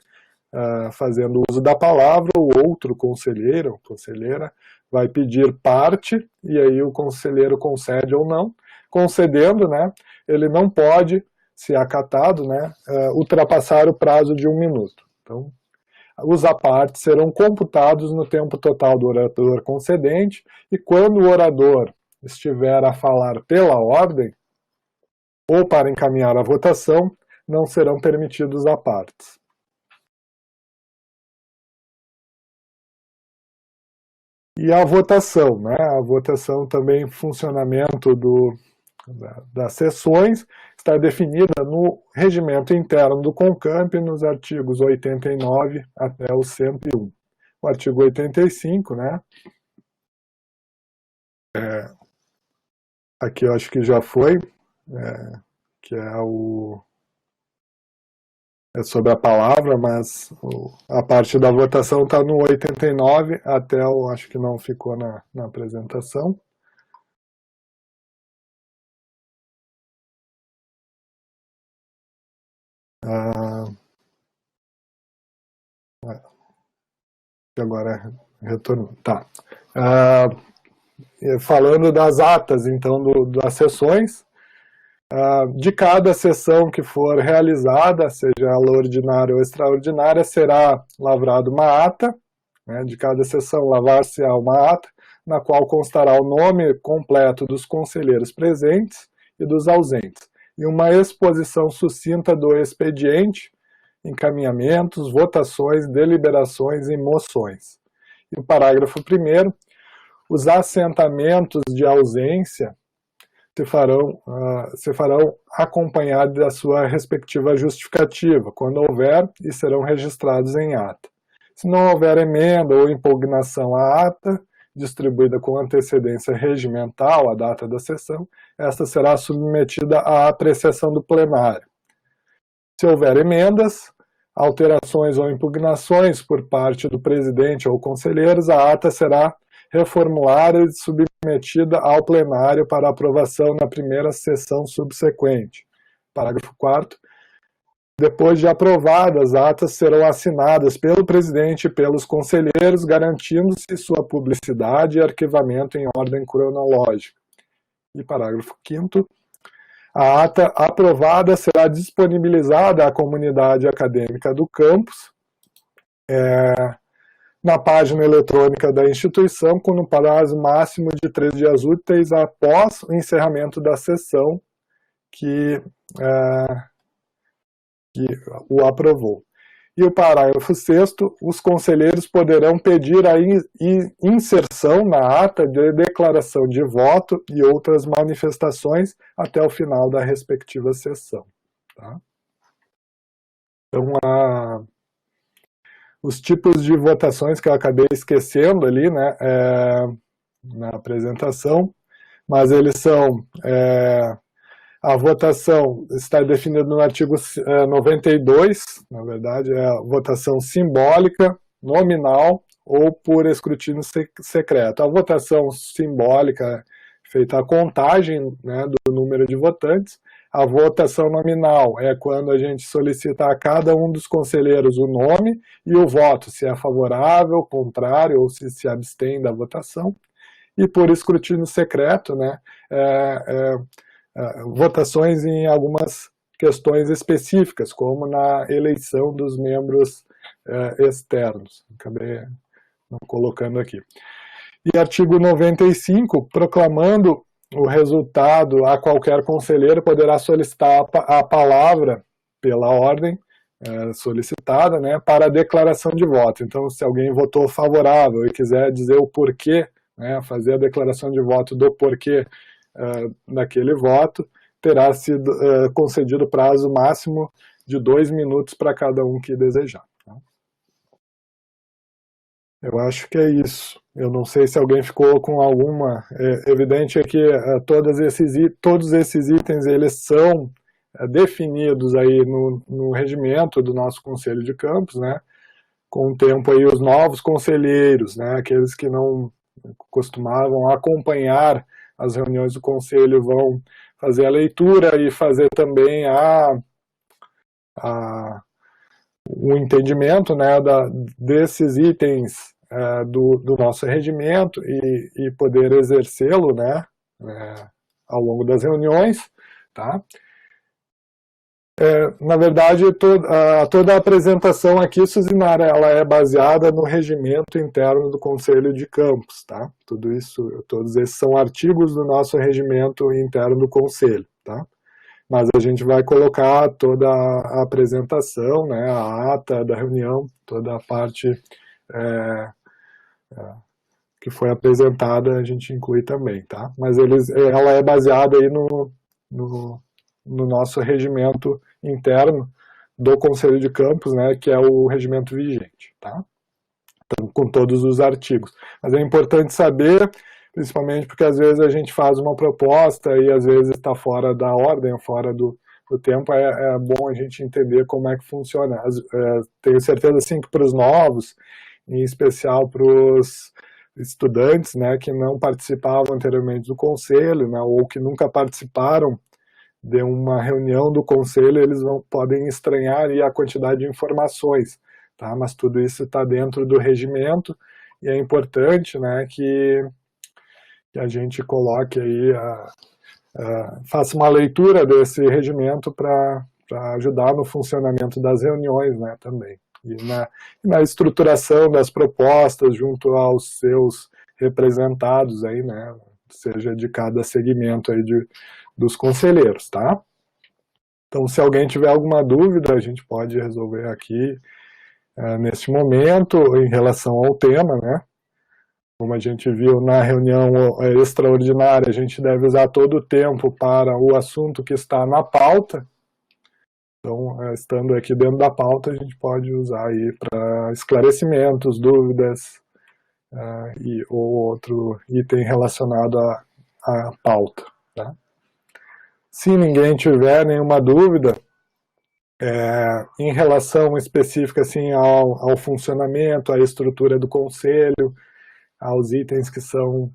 fazendo uso da palavra, o outro conselheiro ou conselheira vai pedir parte, e aí o conselheiro concede ou não. Concedendo, né, ele não pode, se acatado, né, ultrapassar o prazo de 1 minuto. Então, os apartes serão computados no tempo total do orador concedente, e quando o orador estiver a falar pela ordem, ou para encaminhar a votação, não serão permitidos apartes. E a votação, né? A votação também em funcionamento das sessões está definida no regimento interno do CONCAMP, nos artigos 89 até o 101. O artigo 85, né? Aqui eu acho que já foi, que é sobre a palavra, mas a parte da votação está no 89 até o, acho que não ficou na apresentação. Agora retorno. Tá. Falando das atas, então, das sessões, de cada sessão que for realizada, seja ela ordinária ou extraordinária, será lavrada uma ata, né, de cada sessão lavrar-se-á uma ata, na qual constará o nome completo dos conselheiros presentes e dos ausentes, e uma exposição sucinta do expediente, encaminhamentos, votações, deliberações e moções. E o parágrafo 1º, os assentamentos de ausência se farão acompanhados da sua respectiva justificativa, quando houver, e serão registrados em ata. Se não houver emenda ou impugnação à ata, distribuída com antecedência regimental à data da sessão, esta será submetida à apreciação do plenário. Se houver emendas, alterações ou impugnações por parte do presidente ou conselheiros, a ata será reformulada e submetida ao plenário para aprovação na primeira sessão subsequente. Parágrafo 4º. Depois de aprovadas, as atas serão assinadas pelo presidente e pelos conselheiros, garantindo-se sua publicidade e arquivamento em ordem cronológica. E parágrafo 5º. A ata aprovada será disponibilizada à comunidade acadêmica do campus, na página eletrônica da instituição, com um prazo máximo de 3 dias úteis após o encerramento da sessão que o aprovou. E o parágrafo 6º, os conselheiros poderão pedir a inserção na ata de declaração de voto e outras manifestações até o final da respectiva sessão. Tá? Então, os tipos de votações que eu acabei esquecendo ali, né, na apresentação, mas eles são... a votação está definida no artigo 92, na verdade, é a votação simbólica, nominal ou por escrutínio secreto. A votação simbólica é feita a contagem, né, do número de votantes. A votação nominal é quando a gente solicita a cada um dos conselheiros o nome e o voto, se é favorável, contrário ou se abstém da votação. E por escrutínio secreto, né, votações em algumas questões específicas, como na eleição dos membros externos. Acabei não colocando aqui. E artigo 95, proclamando o resultado a qualquer conselheiro, poderá solicitar a palavra pela ordem solicitada, né, para a declaração de voto. Então, se alguém votou favorável e quiser dizer o porquê né, fazer a declaração de voto do porquê daquele voto, terá sido concedido prazo máximo de 2 minutos para cada um que desejar. Tá? Eu acho que é isso. Eu não sei se alguém ficou com alguma... evidente é que todos esses itens eles são definidos aí no regimento do nosso Conselho de Campos, né? Com o tempo aí os novos conselheiros, né? Aqueles que não costumavam acompanhar as reuniões do Conselho vão fazer a leitura e fazer também o entendimento, né, desses itens do nosso regimento e poder exercê-lo, né, ao longo das reuniões, tá? Na verdade, toda a apresentação aqui, Suzinara, ela é baseada no regimento interno do Conselho de Campos, tá? Tudo isso, todos esses são artigos do nosso regimento interno do Conselho, tá? Mas a gente vai colocar toda a apresentação, né, a ata da reunião, toda a parte que foi apresentada, a gente inclui também, tá? Mas ela é baseada aí no nosso regimento interno do Conselho de Campos, né, que é o regimento vigente, tá? Então, com todos os artigos. Mas é importante saber, principalmente porque às vezes a gente faz uma proposta e às vezes está fora da ordem, fora do tempo, é bom a gente entender como é que funciona. Tenho certeza, assim, que para os novos, em especial para os estudantes, né, que não participavam anteriormente do Conselho, né, ou que nunca participaram de uma reunião do Conselho, eles podem estranhar aí a quantidade de informações, tá? Mas tudo isso está dentro do regimento e é importante, né, que a gente coloque aí, faça uma leitura desse regimento para ajudar no funcionamento das reuniões, né, também. E na estruturação das propostas junto aos seus representados aí, né, seja de cada segmento aí dos conselheiros, tá? Então, se alguém tiver alguma dúvida, a gente pode resolver aqui neste momento em relação ao tema, né? Como a gente viu na reunião extraordinária, a gente deve usar todo o tempo para o assunto que está na pauta. Então, estando aqui dentro da pauta, a gente pode usar aí para esclarecimentos, dúvidas ou outro item relacionado à pauta, tá? Se ninguém tiver nenhuma dúvida em relação específica assim, ao funcionamento, à estrutura do Conselho, aos itens que são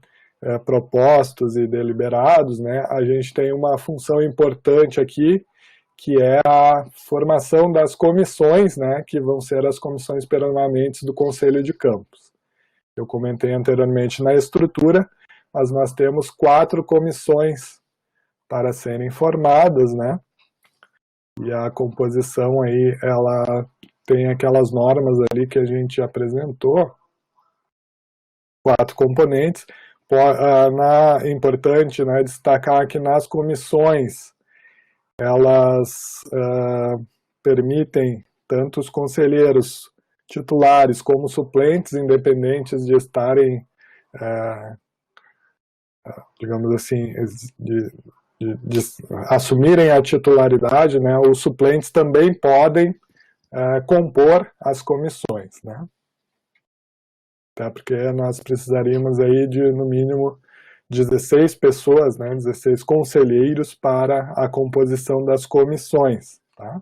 propostos e deliberados, né, a gente tem uma função importante aqui, que é a formação das comissões, né, que vão ser as comissões permanentes do Conselho de Campos. Eu comentei anteriormente na estrutura, mas nós temos 4 comissões para serem formadas, né? E a composição aí, ela tem aquelas normas ali que a gente apresentou, 4 componentes. É importante, né, destacar que nas comissões, elas permitem tanto os conselheiros titulares como suplentes, independentes de estarem, digamos assim, de assumirem a titularidade, né, os suplentes também podem compor as comissões, né? Tá, porque nós precisaríamos aí de, no mínimo, 16 pessoas, né, 16 conselheiros para a composição das comissões, tá?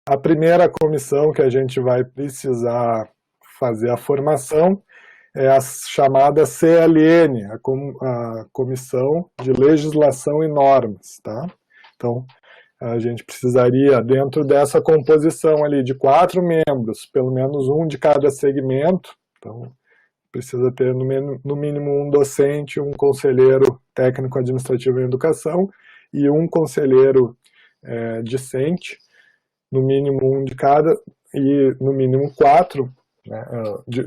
A primeira comissão que a gente vai precisar fazer a formação é a chamada CLN, a Comissão de Legislação e Normas, tá? Então, a gente precisaria, dentro dessa composição ali de 4 membros, pelo menos um de cada segmento, então precisa ter no mínimo um docente, um conselheiro técnico administrativo em educação e um conselheiro discente, no mínimo um de cada, e no mínimo 4, né,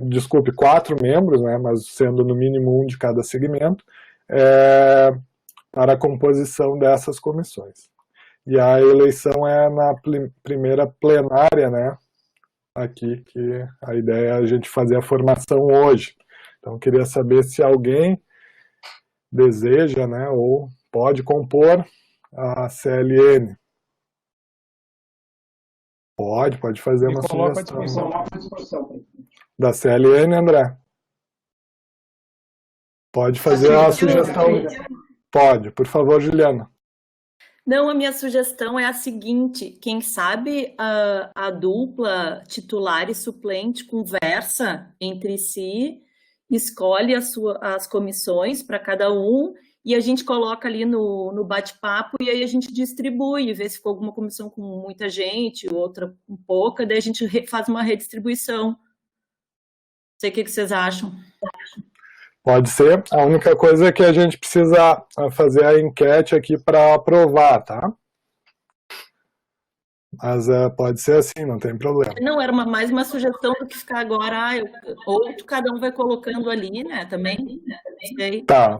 desculpe, 4 membros, né, mas sendo no mínimo um de cada segmento, para a composição dessas comissões. E a eleição é na primeira plenária, né, aqui, que a ideia é a gente fazer a formação hoje. Então, queria saber se alguém deseja, né, ou pode compor a CLN. Pode fazer uma sugestão. Da CLN, André? Pode fazer a sugestão. Pode, por favor, Juliana. Não, a minha sugestão é a seguinte: quem sabe a dupla titular e suplente conversa entre si, escolhe as comissões para cada um e a gente coloca ali no bate-papo e aí a gente distribui, vê se ficou alguma comissão com muita gente, outra com pouca, daí a gente faz uma redistribuição. Não sei o que vocês acham. Pode ser. A única coisa é que a gente precisa fazer a enquete aqui para aprovar, tá? Mas pode ser assim, não tem problema. Não, era mais uma sugestão do que ficar agora, ou cada um vai colocando ali, né, também. Sei. Tá,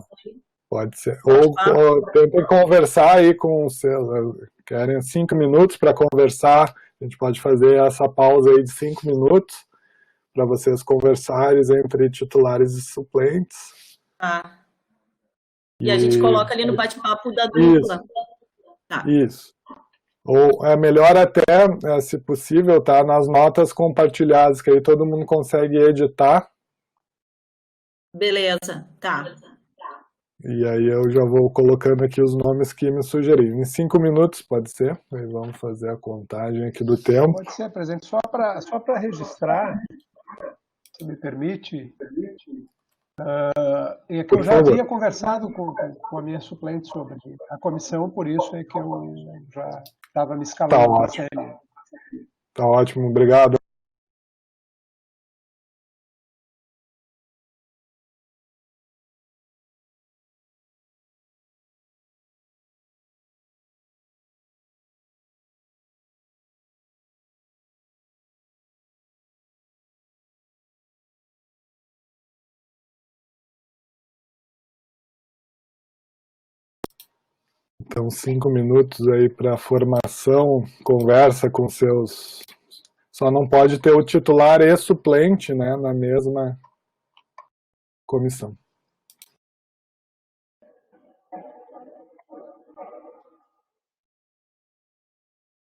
pode ser. Ou tentem conversar aí com os seus, querem 5 minutos para conversar, a gente pode fazer essa pausa aí de 5 minutos, para vocês conversarem entre titulares e suplentes. Ah. E a gente coloca ali no bate-papo da dupla. Tá. Isso. Ou é melhor até, se possível, tá, nas notas compartilhadas, que aí todo mundo consegue editar. Beleza, tá. E aí eu já vou colocando aqui os nomes que me sugeriram. Em 5 minutos, pode ser? Aí vamos fazer a contagem aqui do tempo. Pode ser, presidente. Só para registrar, se me permite, é que eu já havia conversado com a minha suplente sobre a comissão, por isso é que eu já estava me escalando. Tá ótimo. Tá ótimo, obrigado. Então, 5 minutos aí para formação, conversa com seus... Só não pode ter o titular e suplente, né, na mesma comissão.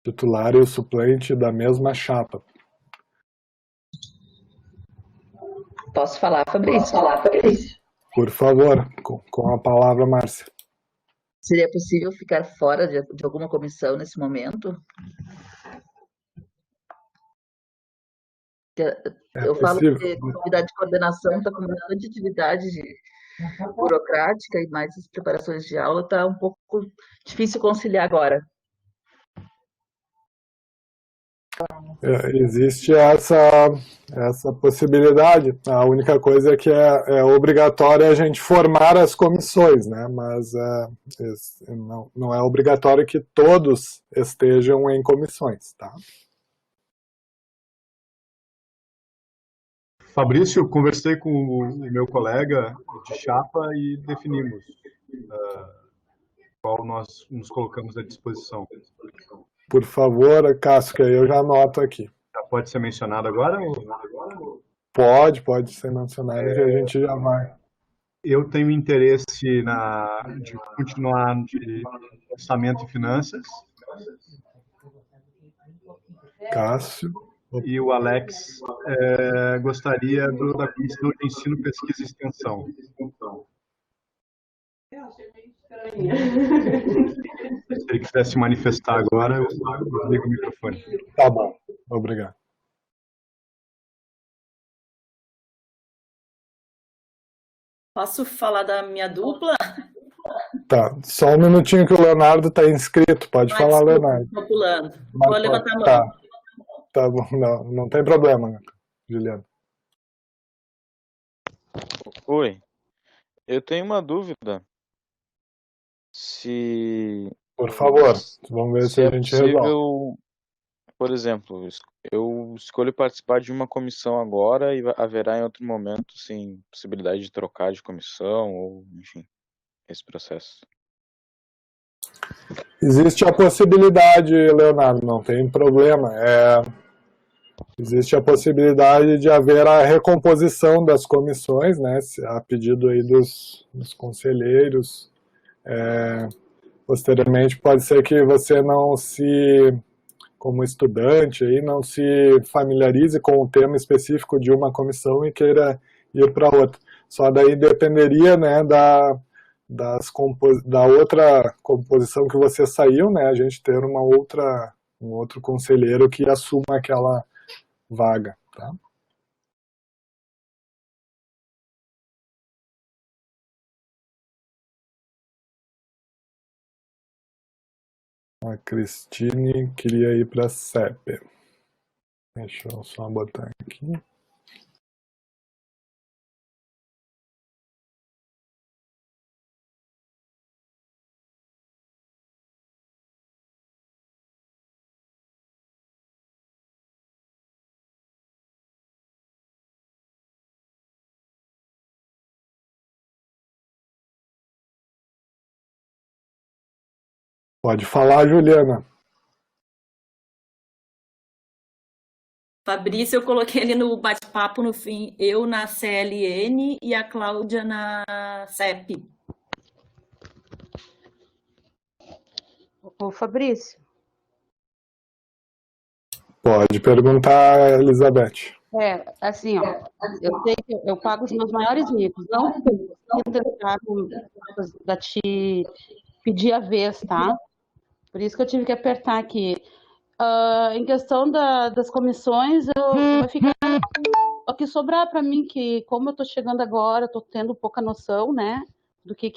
Titular e o suplente da mesma chapa. Posso falar, Fabrício? Por favor, com a palavra, Márcia. Seria possível ficar fora de alguma comissão nesse momento? Eu falo que a atividade de coordenação está com bastante atividade burocrática e mais as preparações de aula, está um pouco difícil conciliar agora. Existe essa possibilidade. A única coisa é que é obrigatório a gente formar as comissões, né? Mas não é obrigatório que todos estejam em comissões, tá? Fabrício, conversei com o meu colega de chapa e definimos qual nós nos colocamos à disposição. Por favor, Cássio, que aí eu já anoto aqui. Já pode ser mencionado agora? Pode ser mencionado, que a gente já vai. Eu tenho interesse de continuar de orçamento e finanças. Cássio. E o Alex gostaria da Comissão de Ensino, Pesquisa e Extensão. Se ele quiser se manifestar agora, eu ligo o microfone. Tá bom, obrigado. Posso falar da minha dupla? Tá, só um minutinho que o Leonardo está inscrito, pode falar, Leonardo. Estou pulando, vou levantar a mão. Tá bom, não tem problema, Juliana. Oi, eu tenho uma dúvida. Por favor, vamos ver se a gente resolve. Por exemplo, eu escolho participar de uma comissão agora e haverá em outro momento, sim, possibilidade de trocar de comissão ou, enfim, esse processo. Existe a possibilidade, Leonardo, não tem problema. existe a possibilidade de haver a recomposição das comissões, né, a pedido aí dos conselheiros. Posteriormente, pode ser que você não como estudante, aí, não se familiarize com o tema específico de uma comissão e queira ir para outra. Só daí dependeria, né, da outra composição que você saiu, né, a gente ter um outro conselheiro que assuma aquela vaga, tá? A Cristine queria ir para a CEP. Deixa eu só botar aqui. Pode falar, Juliana. Fabrício, eu coloquei ali no bate-papo no fim, eu na CLN e a Cláudia na CEP. Ô, Fabrício. Pode perguntar, Elizabeth. Assim, ó, eu sei que eu pago os meus maiores micos, não da te pedir a vez, tá? Por isso que eu tive que apertar aqui. Em questão das comissões, vai ficar o que sobrar para mim, que como eu estou chegando agora, estou tendo pouca noção, né, do que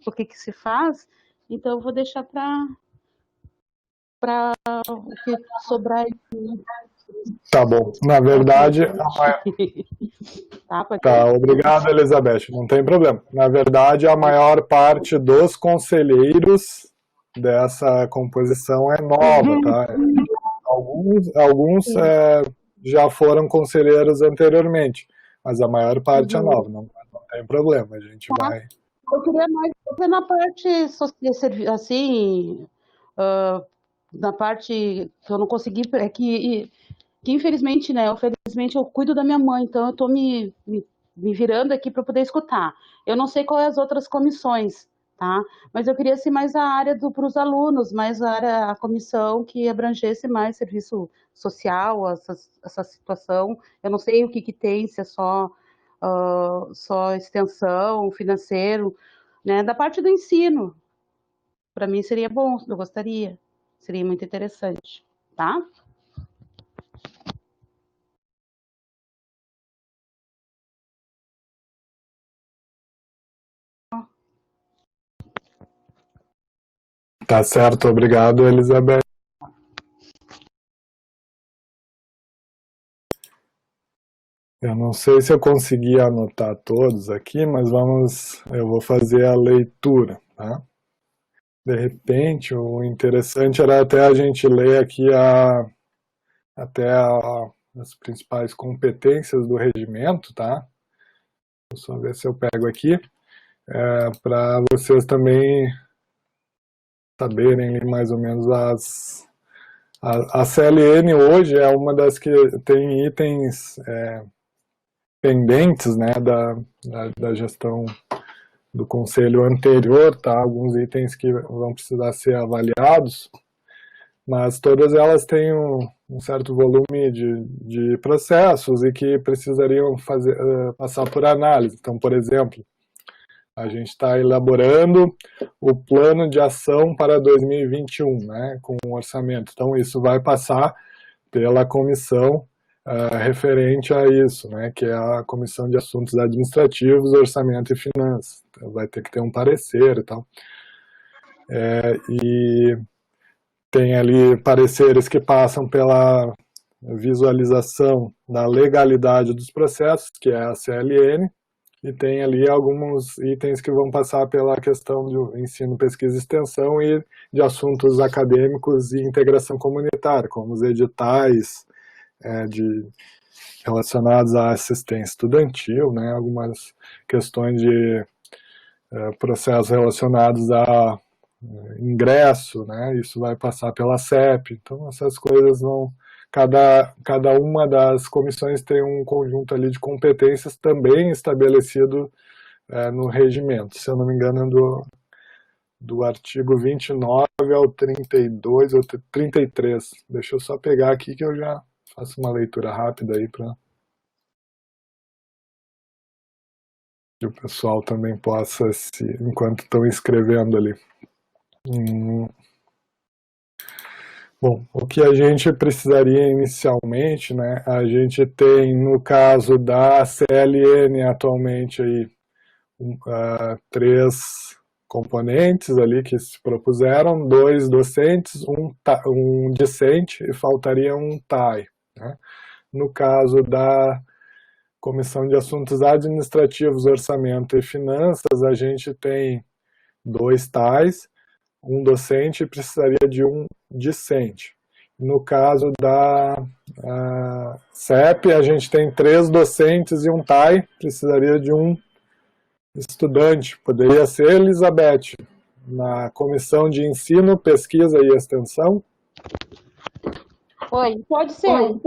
o que se faz, então eu vou deixar para o que sobrar aqui. Tá bom. Na verdade, Tá, obrigado, Elizabeth. Não tem problema. Na verdade, a maior parte dos conselheiros dessa composição é nova, tá? Alguns já foram conselheiros anteriormente, mas a maior parte é nova, não tem problema, a gente vai... Eu queria mais na parte, assim, na parte que eu não consegui, que infelizmente, né, felizmente eu cuido da minha mãe, então eu estou me virando aqui para poder escutar. Eu não sei quais as outras comissões, tá? Mas eu queria assim, mais a área para os alunos, mais a comissão que abrangesse mais serviço social, essa situação. Eu não sei o que tem, se é só extensão, financeiro, né? Da parte do ensino, para mim seria bom, eu gostaria, seria muito interessante, tá? Tá certo, obrigado, Elizabeth. Eu não sei se eu consegui anotar todos aqui, mas eu vou fazer a leitura, tá? De repente, o interessante era até a gente ler aqui as principais competências do regimento, tá? Vou só ver se eu pego aqui, para vocês também saberem mais ou menos a CLN hoje é uma das que tem itens pendentes, né, da gestão do conselho anterior, tá? Alguns itens que vão precisar ser avaliados, mas todas elas têm um certo volume de processos e que precisariam passar por análise. Então, por exemplo, a gente está elaborando o plano de ação para 2021, né, com o orçamento. Então, isso vai passar pela comissão referente a isso, né, que é a Comissão de Assuntos Administrativos, Orçamento e Finanças. Então, vai ter que ter um parecer e tal. E tem ali pareceres que passam pela visualização da legalidade dos processos, que é a CLN, e tem ali alguns itens que vão passar pela questão do ensino, pesquisa e extensão e de assuntos acadêmicos e integração comunitária, como os editais relacionados à assistência estudantil, né, algumas questões de processos relacionados a ingresso, né, isso vai passar pela CEP, então essas coisas vão cada uma das comissões tem um conjunto ali de competências também estabelecido no regimento. Se eu não me engano, é do artigo 29 ao 32 ou 33. Deixa eu só pegar aqui que eu já faço uma leitura rápida aí para que o pessoal também possa, enquanto estão escrevendo ali. Bom, o que a gente precisaria inicialmente, né, a gente tem, no caso da CLN atualmente aí, 3 componentes ali que se propuseram, 2 docentes, um discente e faltaria um TAI. Né? No caso da Comissão de Assuntos Administrativos, Orçamento e Finanças, a gente tem 2 TAIs, um docente e precisaria de um discente. No caso da CEP, a gente tem 3 docentes e um TAI, precisaria de um estudante. Poderia ser Elizabeth, na Comissão de Ensino, Pesquisa e Extensão. Oi, pode ser.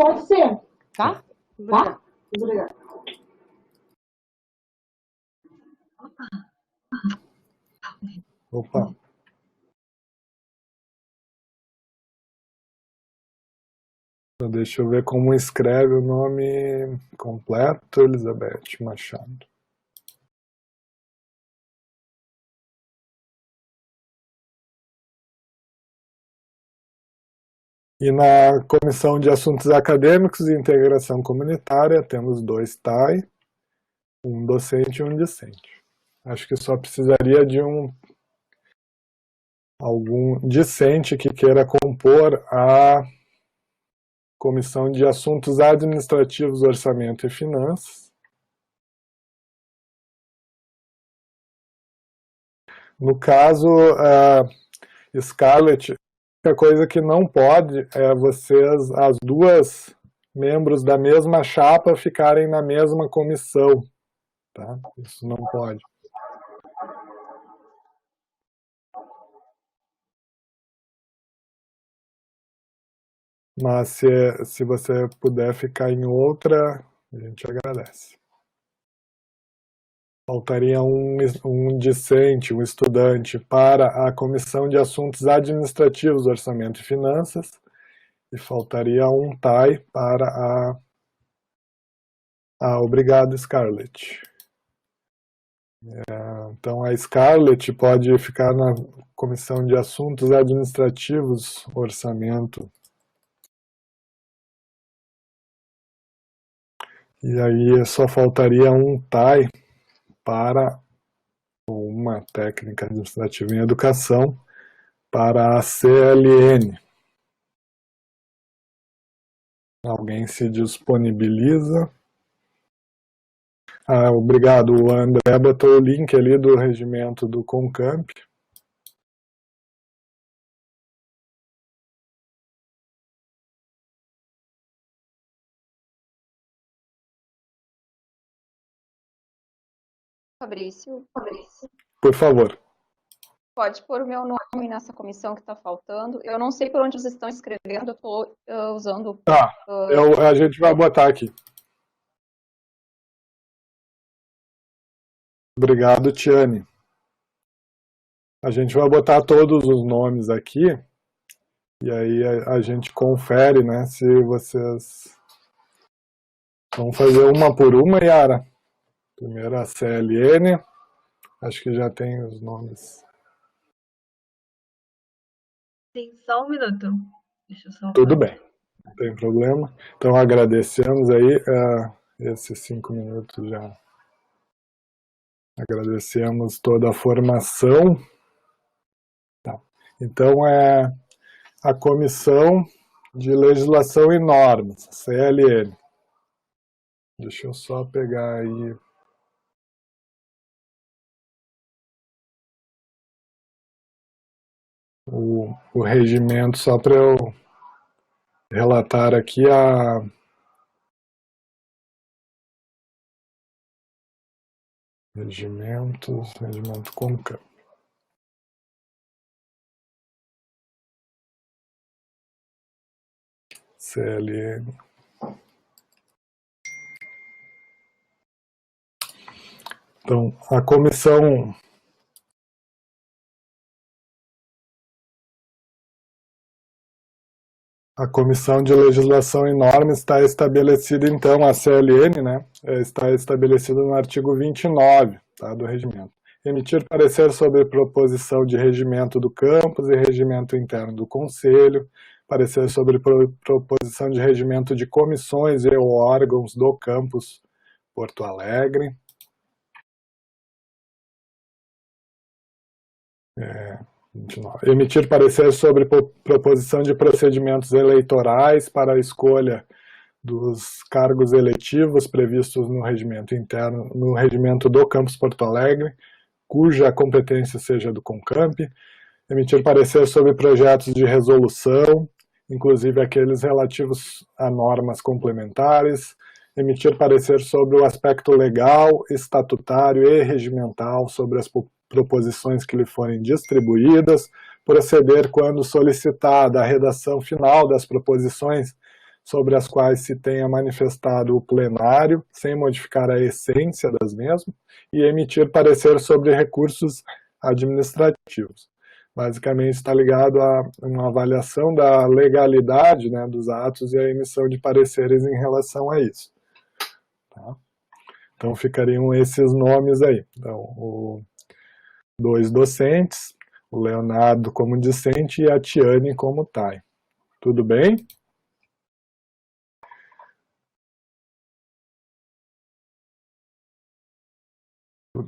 Tá? Tá? Obrigada. Opa. Deixa eu ver como escreve o nome completo. Elizabeth Machado. E na Comissão de Assuntos Acadêmicos e Integração Comunitária temos 2 TAI, um docente e um discente. Acho que só precisaria de algum discente que queira compor a Comissão de Assuntos Administrativos, Orçamento e Finanças. No caso, Scarlett, a coisa que não pode é vocês, as 2 membros da mesma chapa, ficarem na mesma comissão. Tá? Isso não pode. Mas se você puder ficar em outra, a gente agradece. Faltaria um discente, um estudante para a Comissão de Assuntos Administrativos, Orçamento e Finanças, e faltaria um TAI para obrigado, Scarlett. Então a Scarlett pode ficar na Comissão de Assuntos Administrativos, Orçamento. E aí só faltaria um TAI para uma técnica administrativa em educação para a CLN. Alguém se disponibiliza? Obrigado, o André botou o link ali do regimento do Concamp. Fabrício, Por favor. pode pôr o meu nome nessa comissão que está faltando. Eu não sei por onde vocês estão escrevendo, eu estou usando... A gente vai botar aqui. Obrigado, Tiane. A gente vai botar todos os nomes aqui, e aí a gente confere, né, se vocês... Vamos fazer uma por uma, Yara. Primeiro a CLN, acho que já tem os nomes. Sim, só um minuto. Deixa eu só... Tudo bem, não tem problema. Então agradecemos aí esses 5 minutos já. Agradecemos toda a formação. Tá. Então a Comissão de Legislação e Normas, CLN. Deixa eu só pegar aí... O regimento, só para eu relatar aqui regimento Concamp. CLN. Então, a Comissão de Legislação e Normas está estabelecida, então, a CLN, né, está estabelecida no artigo 29, tá, do regimento. Emitir parecer sobre proposição de regimento do campus e regimento interno do Conselho, parecer sobre proposição de regimento de comissões e ou órgãos do campus Porto Alegre. Emitir parecer sobre proposição de procedimentos eleitorais para a escolha dos cargos eletivos previstos no regimento interno, no regimento do campus Porto Alegre, cuja competência seja do CONCAMP. Emitir parecer sobre projetos de resolução, inclusive aqueles relativos a normas complementares. Emitir parecer sobre o aspecto legal, estatutário e regimental sobre as proposições que lhe forem distribuídas, proceder quando solicitada a redação final das proposições sobre as quais se tenha manifestado o plenário, sem modificar a essência das mesmas, e emitir parecer sobre recursos administrativos. Basicamente está ligado a uma avaliação da legalidade, né, dos atos e a emissão de pareceres em relação a isso. Tá? Então ficariam esses nomes aí. Então, 2 docentes, o Leonardo como discente e a Tiane como TAI. Tudo bem?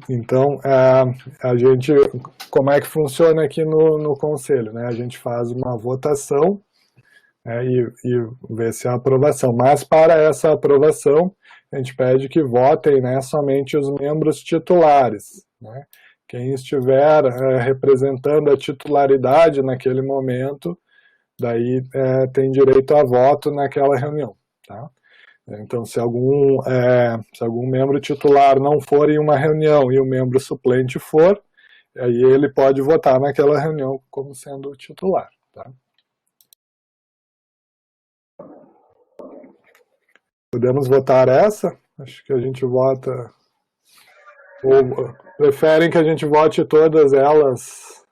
Então, a gente, como é que funciona aqui no Conselho, né? A gente faz uma votação, né, e vê se há aprovação. Mas para essa aprovação, a gente pede que votem, né, somente os membros titulares, né? Quem estiver representando a titularidade naquele momento, daí tem direito a voto naquela reunião, tá? Então, se algum membro titular não for em uma reunião e o membro suplente for, aí ele pode votar naquela reunião como sendo titular, tá? Podemos votar essa? Acho que a gente vota... Ou preferem que a gente vote todas elas,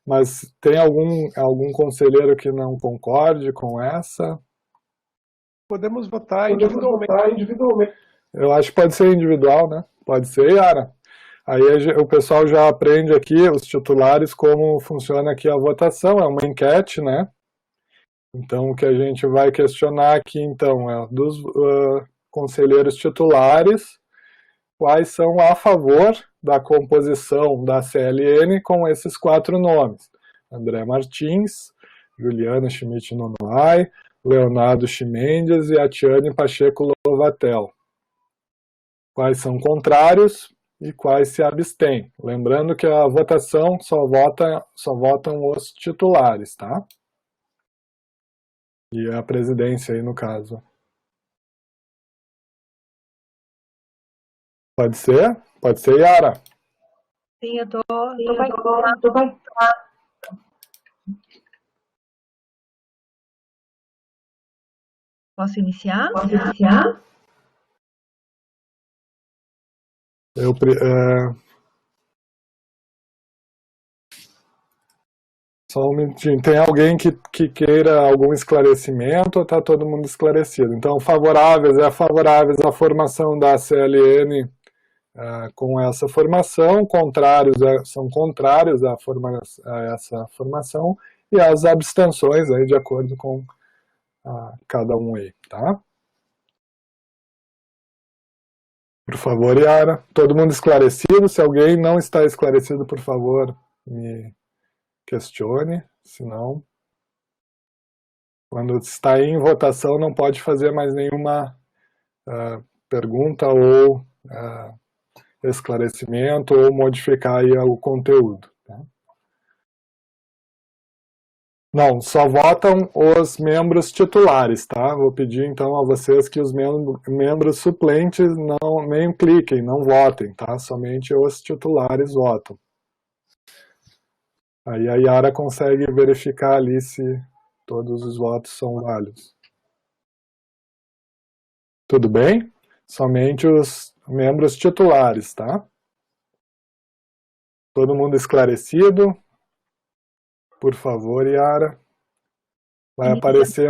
mas tem algum conselheiro que não concorde com essa? Podemos votar individualmente. Eu acho que pode ser individual, né? Pode ser, Yara. Aí o pessoal já aprende aqui, os titulares, como funciona aqui a votação. É uma enquete, né? Então, o que a gente vai questionar aqui, então, é dos conselheiros titulares, quais são a favor da composição da CLN com esses 4 nomes. André Martins, Juliana Schmidt-Nonoai, Leonardo Chimendes e a Tiane Pacheco Lovatel. Quais são contrários e quais se abstêm. Lembrando que a votação só votam os titulares, tá? E a presidência aí no caso. Pode ser? Pode ser, Yara? Sim, eu tô vai. Posso iniciar? Só um minutinho. Tem alguém que queira algum esclarecimento ou está todo mundo esclarecido? Então, favoráveis à formação da CLN com essa formação, contrários são contrários a essa formação e as abstenções aí de acordo com cada um aí, tá? Por favor, Yara, todo mundo esclarecido? Se alguém não está esclarecido, por favor, me questione, senão, quando está em votação, não pode fazer mais nenhuma pergunta ou esclarecimento ou modificar aí o conteúdo. Tá? Não, só votam os membros titulares, tá? Vou pedir então a vocês que os membros suplentes nem cliquem, não votem, tá? Somente os titulares votam. Aí a Yara consegue verificar ali se todos os votos são válidos. Tudo bem? Somente os membros titulares, tá? Todo mundo esclarecido? Por favor, Yara. Vai aparecer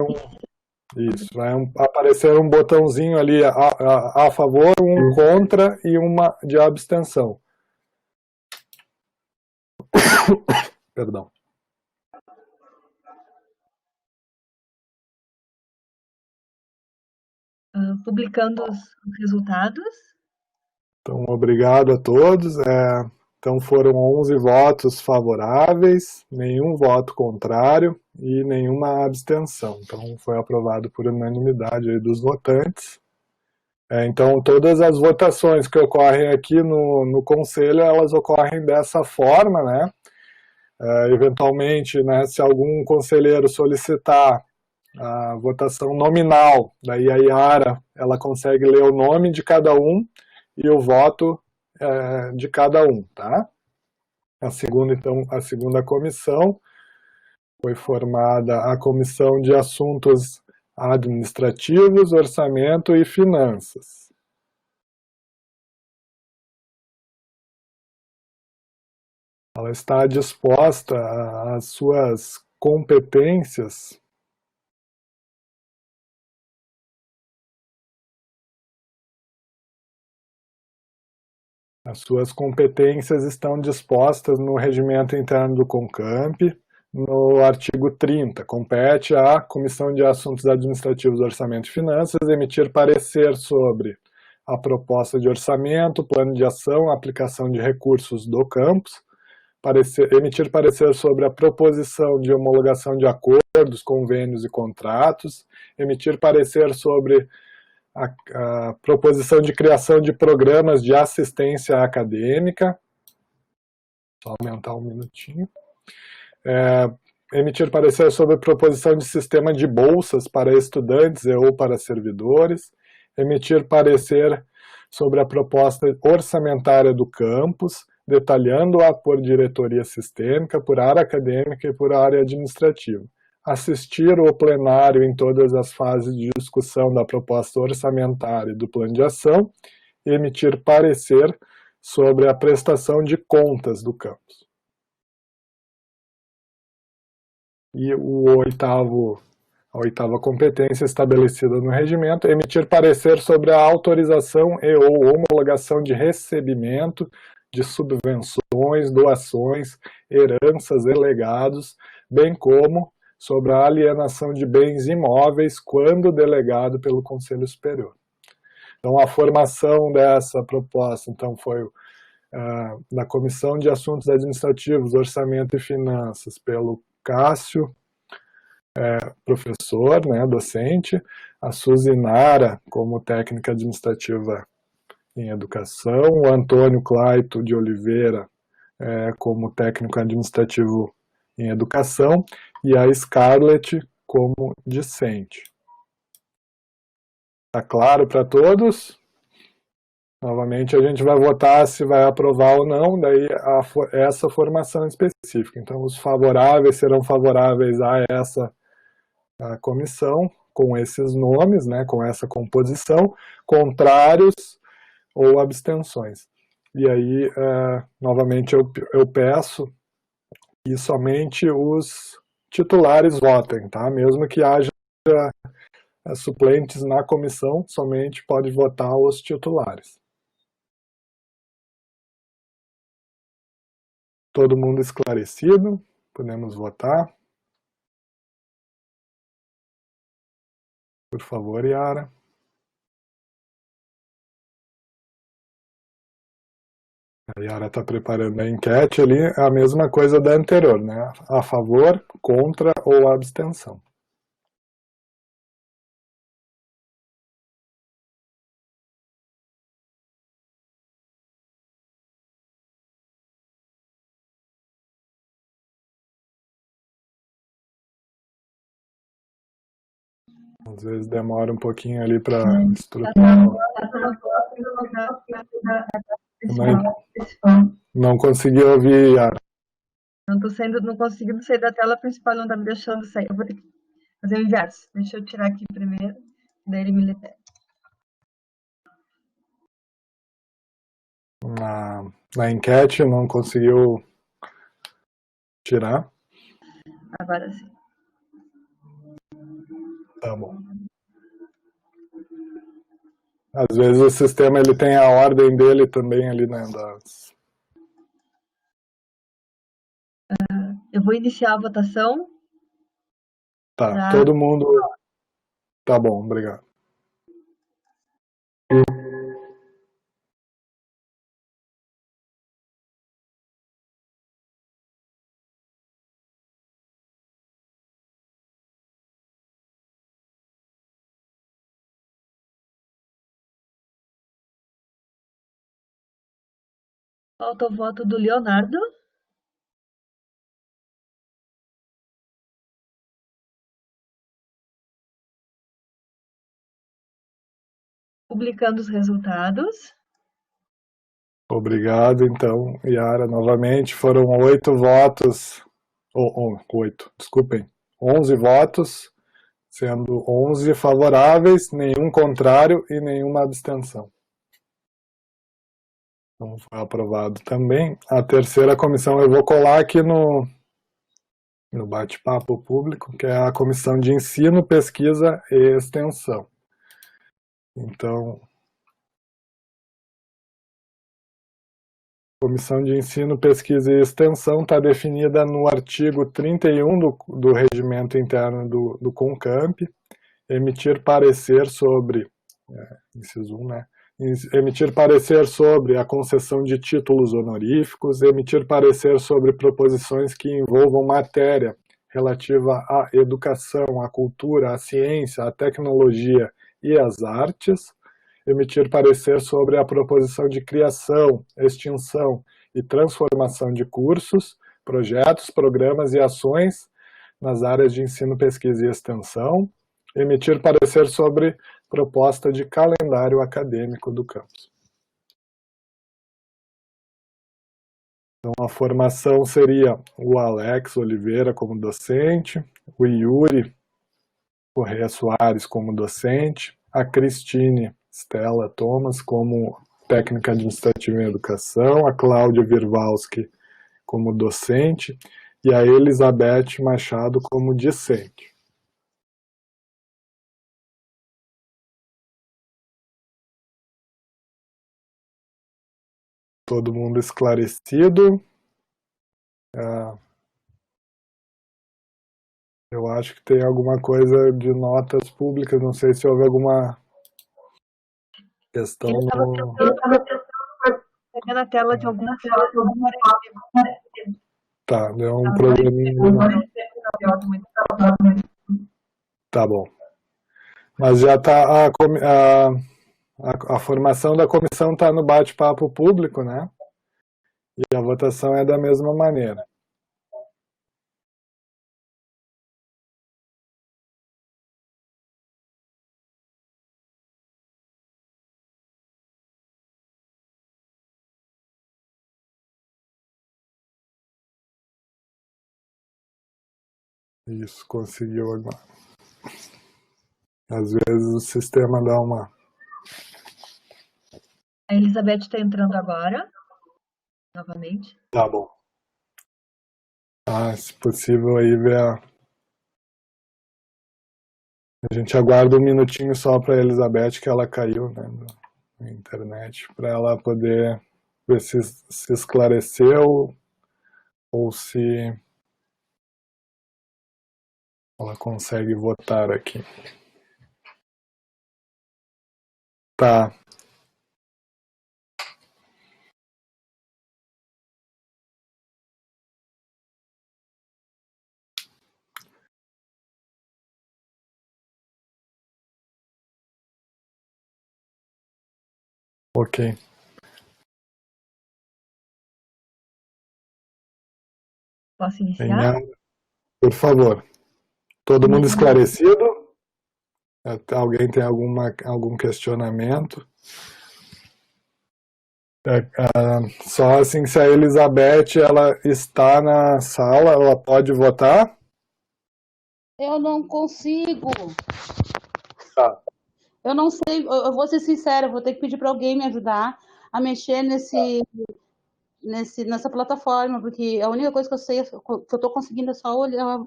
aparecer um botãozinho ali a favor, um contra e uma de abstenção. Perdão. Publicando os resultados. Então, obrigado a todos. Então, foram 11 votos favoráveis, nenhum voto contrário e nenhuma abstenção. Então, foi aprovado por unanimidade aí dos votantes. Então, todas as votações que ocorrem aqui no Conselho, elas ocorrem dessa forma, né? Eventualmente, né, se algum conselheiro solicitar a votação nominal, daí a Yara, ela consegue ler o nome de cada um e o voto de cada um, tá? A segunda comissão foi formada a Comissão de Assuntos Administrativos, Orçamento e Finanças. Ela está disposta às suas competências estão dispostas no regimento interno do CONCAMP, no artigo 30. Compete à Comissão de Assuntos Administrativos, Orçamento e Finanças emitir parecer sobre a proposta de orçamento, plano de ação, aplicação de recursos do campus, emitir parecer sobre a proposição de homologação de acordos, convênios e contratos, emitir parecer sobre a proposição de criação de programas de assistência acadêmica, só aumentar um minutinho, emitir parecer sobre a proposição de sistema de bolsas para estudantes e ou para servidores, emitir parecer sobre a proposta orçamentária do campus, detalhando-a por diretoria sistêmica, por área acadêmica e por área administrativa. Assistir o plenário em todas as fases de discussão da proposta orçamentária e do plano de ação e emitir parecer sobre a prestação de contas do campus. E a oitava competência estabelecida no regimento, emitir parecer sobre a autorização e ou homologação de recebimento de subvenções, doações, heranças e legados, bem como sobre a alienação de bens imóveis quando delegado pelo Conselho Superior. Então, a formação dessa proposta então, foi da Comissão de Assuntos Administrativos, Orçamento e Finanças, pelo Cássio, professor, né, docente, a Suzy Nara, como técnica administrativa em educação, o Antônio Claito de Oliveira, como técnico administrativo em educação, e a Scarlett como discente. Tá claro para todos? Novamente a gente vai votar se vai aprovar ou não, daí essa formação específica. Então os favoráveis serão favoráveis a essa comissão, com esses nomes, né, com essa composição, contrários ou abstenções. E aí, novamente eu peço que somente os titulares votem, tá? Mesmo que haja suplentes na comissão, somente pode votar os titulares. Todo mundo esclarecido? Podemos votar? Por favor, Yara. A Yara está preparando a enquete ali, é a mesma coisa da anterior, né? A favor, contra ou abstenção. Às vezes demora um pouquinho ali para estruturar. Não consegui ouvir, Yara. Não conseguindo sair da tela principal, não está me deixando sair. Eu vou ter que fazer o inverso. Deixa eu tirar aqui primeiro, daí ele me libera. na enquete, não conseguiu tirar. Agora sim. Tá bom. Às vezes o sistema ele tem a ordem dele também ali, né? Eu vou iniciar a votação. Tá, todo mundo... Tá bom, obrigado. Falta o voto do Leonardo. Publicando os resultados. Obrigado, então, Yara, novamente. Foram 8 votos, 11 votos, sendo 11 favoráveis, nenhum contrário e nenhuma abstenção. Então, foi aprovado também. A terceira comissão eu vou colar aqui no bate-papo público, que é a Comissão de Ensino, Pesquisa e Extensão. Então, Comissão de Ensino, Pesquisa e Extensão está definida no artigo 31 do Regimento Interno do CONCAMP, emitir parecer sobre, inciso 1, né? Emitir parecer sobre a concessão de títulos honoríficos, emitir parecer sobre proposições que envolvam matéria relativa à educação, à cultura, à ciência, à tecnologia e às artes, emitir parecer sobre a proposição de criação, extinção e transformação de cursos, projetos, programas e ações nas áreas de ensino, pesquisa e extensão, emitir parecer sobre proposta de calendário acadêmico do campus. Então, a formação seria o Alex Oliveira como docente, o Yuri Correia Soares como docente, a Cristine Stella Thomas como técnica administrativa em educação, a Cláudia Virvalski como docente e a Elizabeth Machado como discente. Todo mundo esclarecido? Eu acho que tem alguma coisa de notas públicas, não sei se houve alguma questão no... Pegar na tela de alguma Tá, deu um probleminha. Tá bom. Mas já está a formação da comissão está no bate-papo público, né? E a votação é da mesma maneira. Isso, conseguiu agora. Às vezes o sistema dá uma... A Elizabeth está entrando agora, novamente. Tá bom. Se possível aí ver a gente aguarda um minutinho só para a Elizabeth, que ela caiu, né, na internet, para ela poder ver se esclareceu ou se ela consegue votar aqui. Tá. Ok. Posso iniciar? Por favor. Todo mundo esclarecido? Alguém tem algum questionamento? Só assim, se a Elizabeth ela está na sala, ela pode votar? Eu não consigo. Tá. Eu não sei, eu vou ser sincera, eu vou ter que pedir para alguém me ajudar a mexer nessa plataforma, porque a única coisa que eu sei, que eu estou conseguindo é só olhar.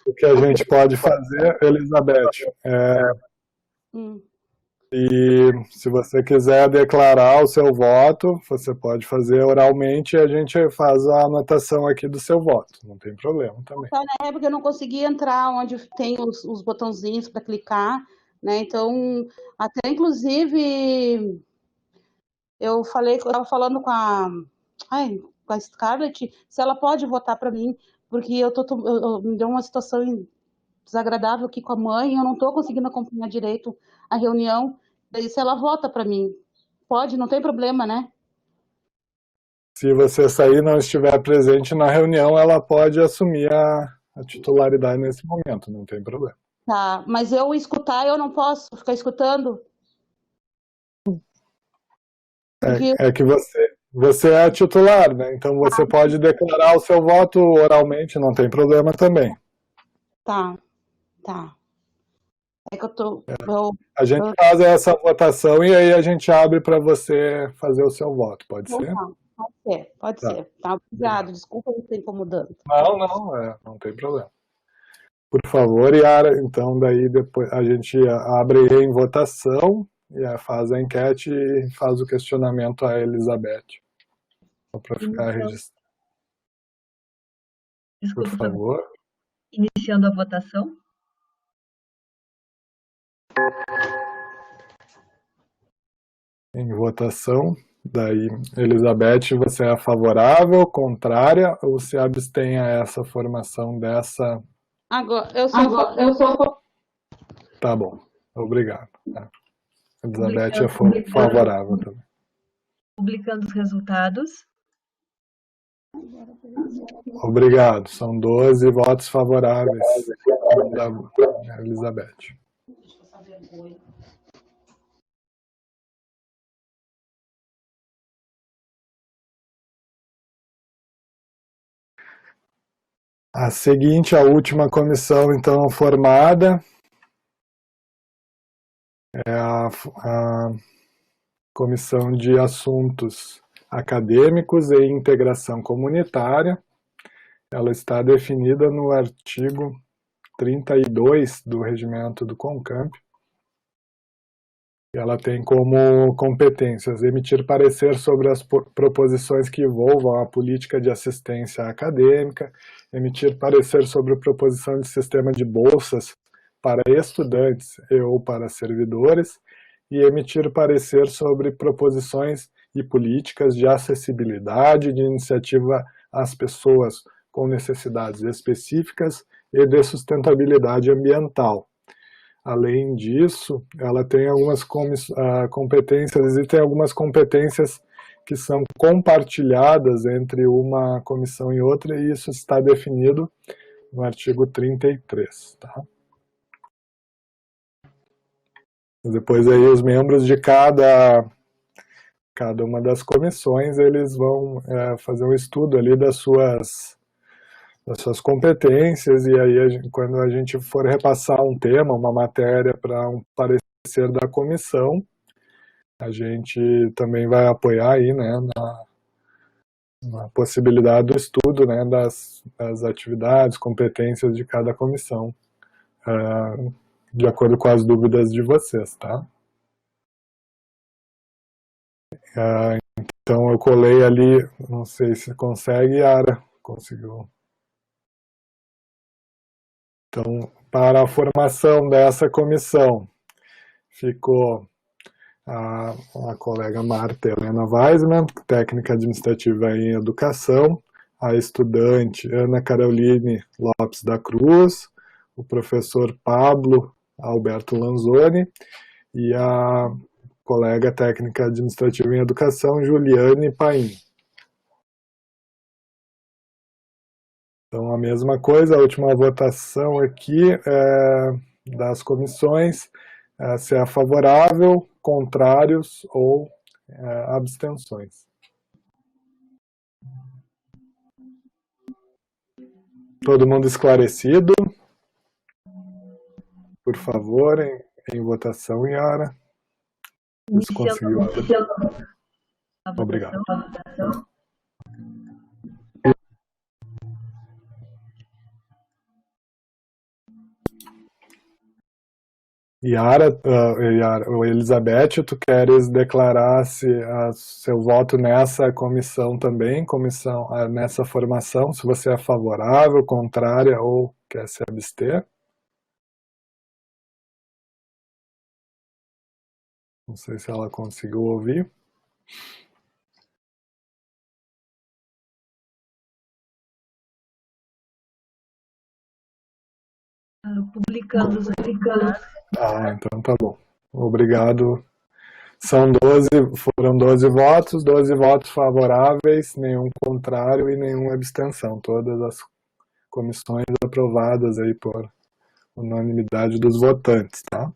O que a gente pode fazer, Elizabeth, e se você quiser declarar o seu voto, você pode fazer oralmente e a gente faz a anotação aqui do seu voto, não tem problema também. Na época eu não consegui entrar onde tem os botãozinhos para clicar, né? Então, até inclusive, eu estava falando com a Scarlett, se ela pode votar para mim, porque me deu uma situação desagradável aqui com a mãe, eu não estou conseguindo acompanhar direito a reunião, daí se ela vota para mim, pode, não tem problema, né? Se você sair e não estiver presente na reunião, ela pode assumir a titularidade nesse momento, não tem problema. Tá, mas eu escutar, eu não posso ficar escutando? Porque... É que você é titular, né? Então você pode declarar o seu voto oralmente, não tem problema também. Tá. É que eu tô... A gente faz essa votação e aí a gente abre para você fazer o seu voto, pode ser? Pode ser. Tá, obrigado, desculpa eu estar incomodando. Não tem problema. Por favor, Yara, então daí depois a gente abre em votação e faz a enquete e faz o questionamento a Elizabeth. Só para ficar registrado. Desculpa, por favor. Iniciando a votação. Em votação, daí, Elizabeth, você é favorável, contrária ou se abstém a essa formação dessa... Agora, eu sou... Tá bom, obrigado. Elizabeth é favorável também. Publicando os resultados. Obrigado, são 12 votos favoráveis da Elizabeth. A seguinte, a última comissão, então, formada é a Comissão de Assuntos Acadêmicos e Integração Comunitária. Ela está definida no artigo 32 do Regimento do CONCAMP. Ela tem como competências emitir parecer sobre as proposições que envolvam a política de assistência acadêmica, emitir parecer sobre a proposição de sistema de bolsas para estudantes e ou para servidores, e emitir parecer sobre proposições e políticas de acessibilidade, de iniciativa às pessoas com necessidades específicas e de sustentabilidade ambiental. Além disso, ela tem algumas competências, existem algumas competências que são compartilhadas entre uma comissão e outra, e isso está definido no artigo 33. Tá? Depois aí os membros de cada uma das comissões, eles vão fazer um estudo ali das suas competências, e aí quando a gente for repassar um tema, uma matéria para um parecer da comissão, a gente também vai apoiar aí, né, na possibilidade do estudo, né, das atividades, competências de cada comissão, de acordo com as dúvidas de vocês, tá? Então eu colei ali, não sei se consegue, Yara, conseguiu. Então, para a formação dessa comissão, ficou a colega Marta Helena Weisman, técnica administrativa em educação, a estudante Ana Caroline Lopes da Cruz, o professor Pablo Alberto Lanzoni e a colega técnica administrativa em educação Juliane Paim. Então, a mesma coisa, a última votação aqui das comissões, se é favorável, contrários ou abstenções. Todo mundo esclarecido? Por favor, em votação, Yara. Você conseguiu. A votação. Obrigado. Yara, Elizabeth, tu queres declarar seu voto nessa comissão também, nessa formação, se você é favorável, contrária ou quer se abster? Não sei se ela conseguiu ouvir. Publicando os publicados. Então tá bom. Obrigado. Foram 12 votos favoráveis, nenhum contrário e nenhuma abstenção. Todas as comissões aprovadas aí por unanimidade dos votantes, tá?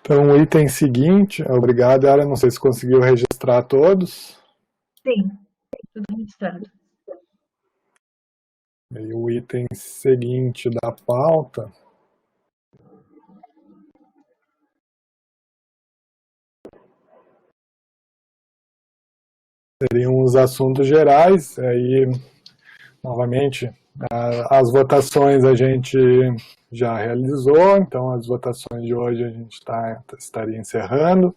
Então, o item seguinte, obrigado, Yara, não sei se conseguiu registrar todos. Sim, tudo registrado. E o item seguinte da pauta seriam os assuntos gerais. Aí, novamente, as votações a gente já realizou, então as votações de hoje a gente estaria encerrando.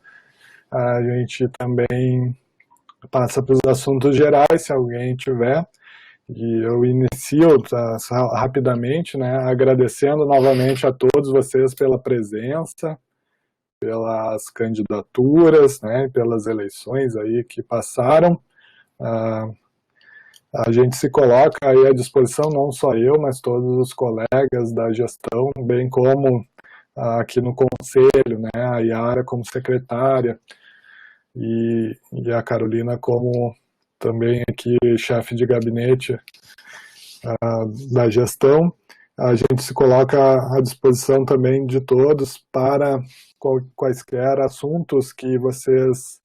A gente também passa para os assuntos gerais, se alguém tiver. E eu inicio rapidamente, né, agradecendo novamente a todos vocês pela presença, pelas candidaturas, né, pelas eleições aí que passaram. A gente se coloca aí à disposição, não só eu, mas todos os colegas da gestão, bem como aqui no conselho, né, a Yara como secretária e a Carolina como também aqui chefe de gabinete da gestão. A gente se coloca à disposição também de todos para quaisquer assuntos que vocês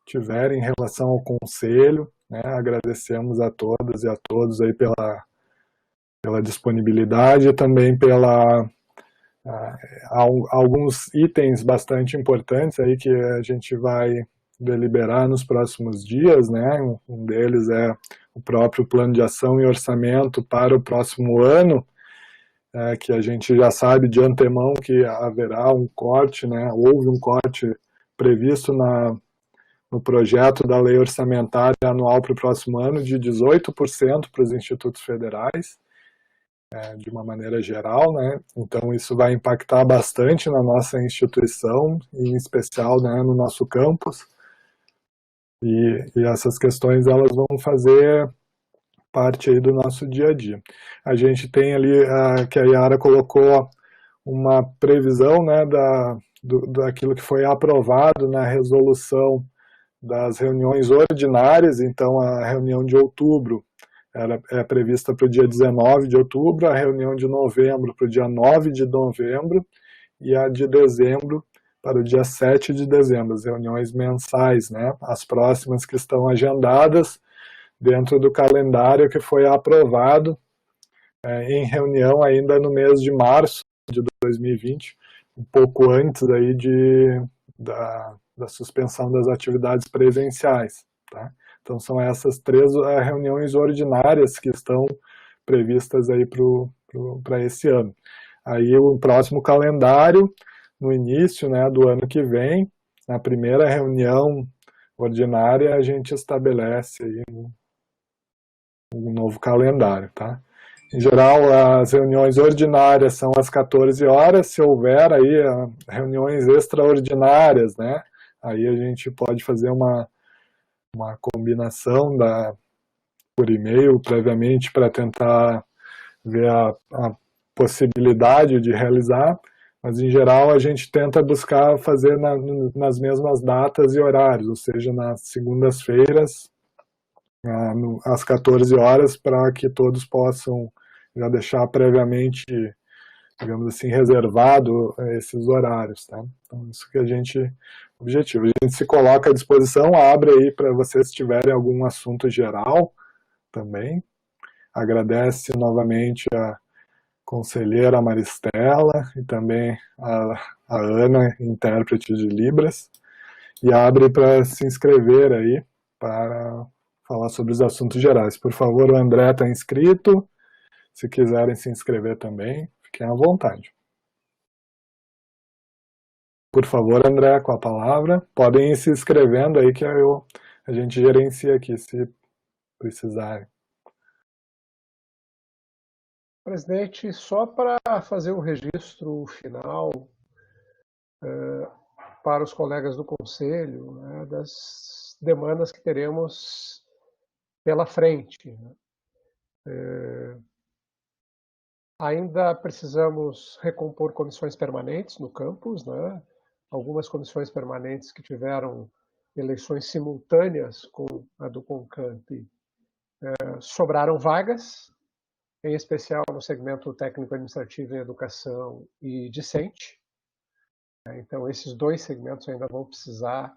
tiverem em relação ao conselho, né? Agradecemos a todas e a todos aí pela disponibilidade e também alguns itens bastante importantes aí que a gente vai deliberar nos próximos dias, né? Um deles é o próprio plano de ação e orçamento para o próximo ano, que a gente já sabe de antemão que haverá um corte, né? Houve um corte previsto no projeto da lei orçamentária anual para o próximo ano de 18% para os institutos federais, de uma maneira geral, né? Então isso vai impactar bastante na nossa instituição, e em especial, né, no nosso campus. E essas questões elas vão fazer parte aí do nosso dia a dia. A gente tem ali, que a Yara colocou, uma previsão, né, daquilo que foi aprovado na resolução das reuniões ordinárias. Então a reunião de outubro é prevista para o dia 19 de outubro, a reunião de novembro para o dia 9 de novembro e a de dezembro para o dia 7 de dezembro, as reuniões mensais, né? As próximas que estão agendadas dentro do calendário que foi aprovado em reunião ainda no mês de março de 2020, um pouco antes aí da suspensão das atividades presenciais, tá? Então são essas 3 reuniões ordinárias que estão previstas aí para esse ano. Aí o próximo calendário, no início, né, do ano que vem, na primeira reunião ordinária, a gente estabelece aí um novo calendário, tá? Em geral, as reuniões ordinárias são às 14 horas, se houver aí reuniões extraordinárias, né, aí a gente pode fazer uma combinação por e-mail previamente para tentar ver a possibilidade de realizar, mas em geral a gente tenta buscar fazer nas mesmas datas e horários, ou seja, nas segundas-feiras, às 14 horas, para que todos possam já deixar previamente, digamos assim, reservado esses horários, tá? Então isso que objetivo. A gente se coloca à disposição, abre aí para vocês se tiverem algum assunto geral também. Agradece novamente a conselheira Maristela e também a Ana, intérprete de Libras, e abre para se inscrever aí para falar sobre os assuntos gerais. Por favor, o André está inscrito, se quiserem se inscrever também, fiquem à vontade. Por favor, André, com a palavra. Podem ir se inscrevendo aí que a gente gerencia aqui, se precisarem. Presidente, só para fazer um registro final para os colegas do Conselho, né, das demandas que teremos pela frente. Ainda precisamos recompor comissões permanentes no campus, né? Algumas comissões permanentes que tiveram eleições simultâneas com a do Concamp, sobraram vagas, em especial no segmento técnico-administrativo em educação e discente. Então, esses dois segmentos ainda vão precisar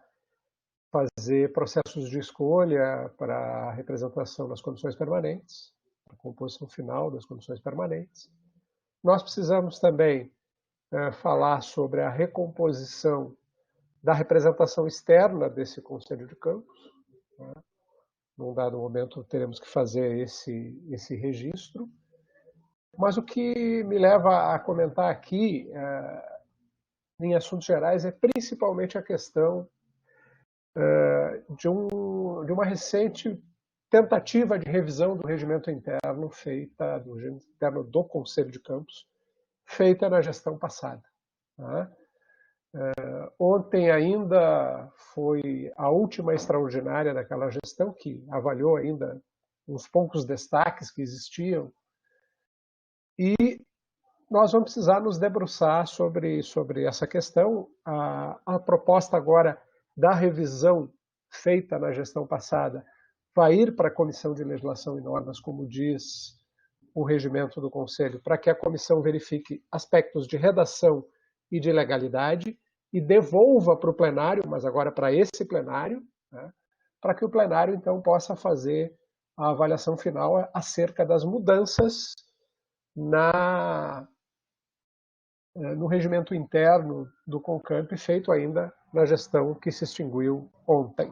fazer processos de escolha para a representação das comissões permanentes, a composição final das comissões permanentes. Nós precisamos também falar sobre a recomposição da representação externa desse Conselho de Campos. Num dado momento teremos que fazer esse registro. Mas o que me leva a comentar aqui, em assuntos gerais, é principalmente a questão de uma recente tentativa de revisão do regimento interno do Conselho de Campos, feita na gestão passada. Ontem ainda foi a última extraordinária daquela gestão, que avaliou ainda uns poucos destaques que existiam, e nós vamos precisar nos debruçar sobre essa questão. A proposta agora da revisão feita na gestão passada vai ir para a Comissão de Legislação e Normas, como diz o regimento do Conselho, para que a comissão verifique aspectos de redação e de legalidade e devolva para o plenário, mas agora para esse plenário, né, para que o plenário então possa fazer a avaliação final acerca das mudanças no regimento interno do Concamp, feito ainda na gestão que se extinguiu ontem.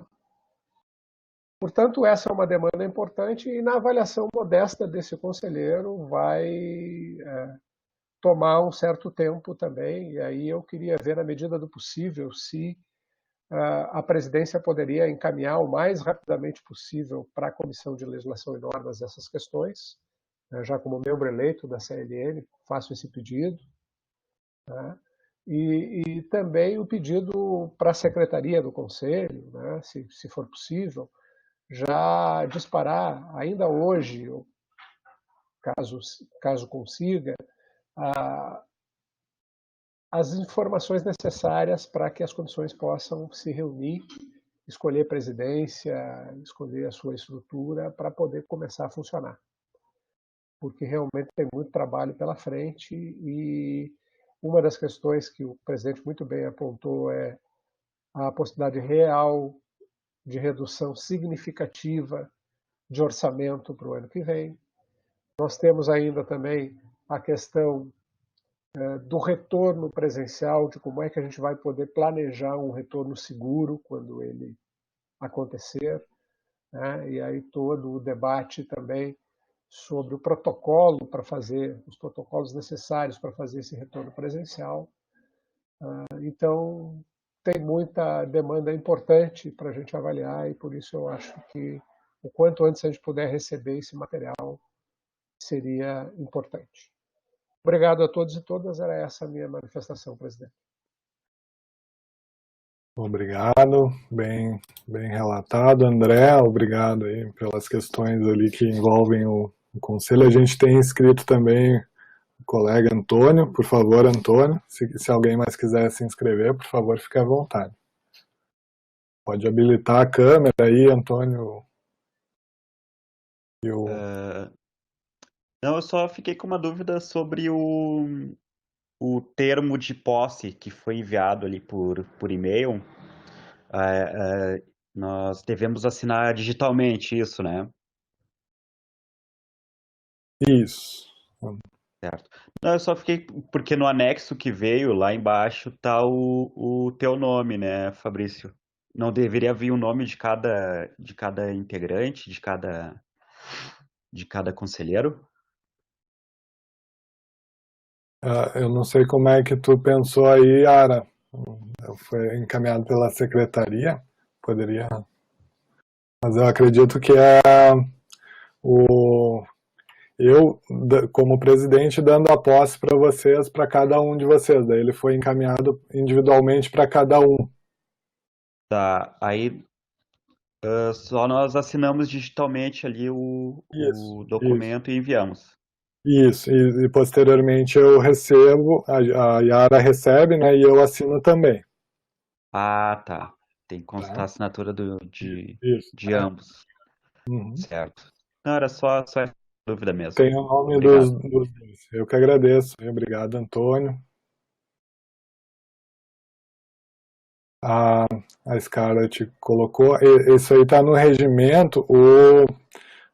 Portanto, essa é uma demanda importante e na avaliação modesta desse conselheiro vai tomar um certo tempo também, e aí eu queria ver, na medida do possível, se a presidência poderia encaminhar o mais rapidamente possível para a Comissão de Legislação e Normas essas questões. Já como membro eleito da CLN, faço esse pedido. Né? E também o pedido para a Secretaria do Conselho, né, se for possível, já disparar ainda hoje, caso consiga, as informações necessárias para que as comissões possam se reunir, escolher presidência, escolher a sua estrutura para poder começar a funcionar. Porque realmente tem muito trabalho pela frente e uma das questões que o presidente muito bem apontou é a possibilidade real de redução significativa de orçamento para o ano que vem. Nós temos ainda também a questão do retorno presencial, de como é que a gente vai poder planejar um retorno seguro quando ele acontecer, né? E aí todo o debate também sobre o protocolo para fazer, os protocolos necessários para fazer esse retorno presencial. Então, tem muita demanda importante para a gente avaliar e por isso eu acho que o quanto antes a gente puder receber esse material seria importante. Obrigado a todos e todas, era essa a minha manifestação, presidente. Obrigado, bem relatado, André, obrigado aí pelas questões ali que envolvem o Conselho. A gente tem inscrito também o colega Antônio. Por favor, Antônio, se alguém mais quiser se inscrever, por favor, fique à vontade. Pode habilitar a câmera aí, Antônio. Não, eu só fiquei com uma dúvida sobre o termo de posse que foi enviado ali por e-mail. Nós devemos assinar digitalmente isso, né? Isso. Certo. Não, eu só fiquei, porque no anexo que veio, lá embaixo, tá o teu nome, né, Fabrício? Não deveria vir o nome de cada integrante, de cada conselheiro? Eu não sei como é que tu pensou aí, Ara. Foi encaminhado pela secretaria, poderia. Mas eu acredito que é eu, como presidente, dando a posse para vocês, para cada um de vocês. Daí ele foi encaminhado individualmente para cada um. Tá, aí só nós assinamos digitalmente ali o documento e enviamos. Isso, e posteriormente eu recebo, a Yara recebe, né, e eu assino também. Ah, tá. Tem que constar a assinatura de ambos. Uhum. Certo. Não, era só essa dúvida mesmo. Tem o nome Obrigado. dos dois. Eu que agradeço. Obrigado, Antônio. A Scarlett colocou. Isso aí está no regimento. O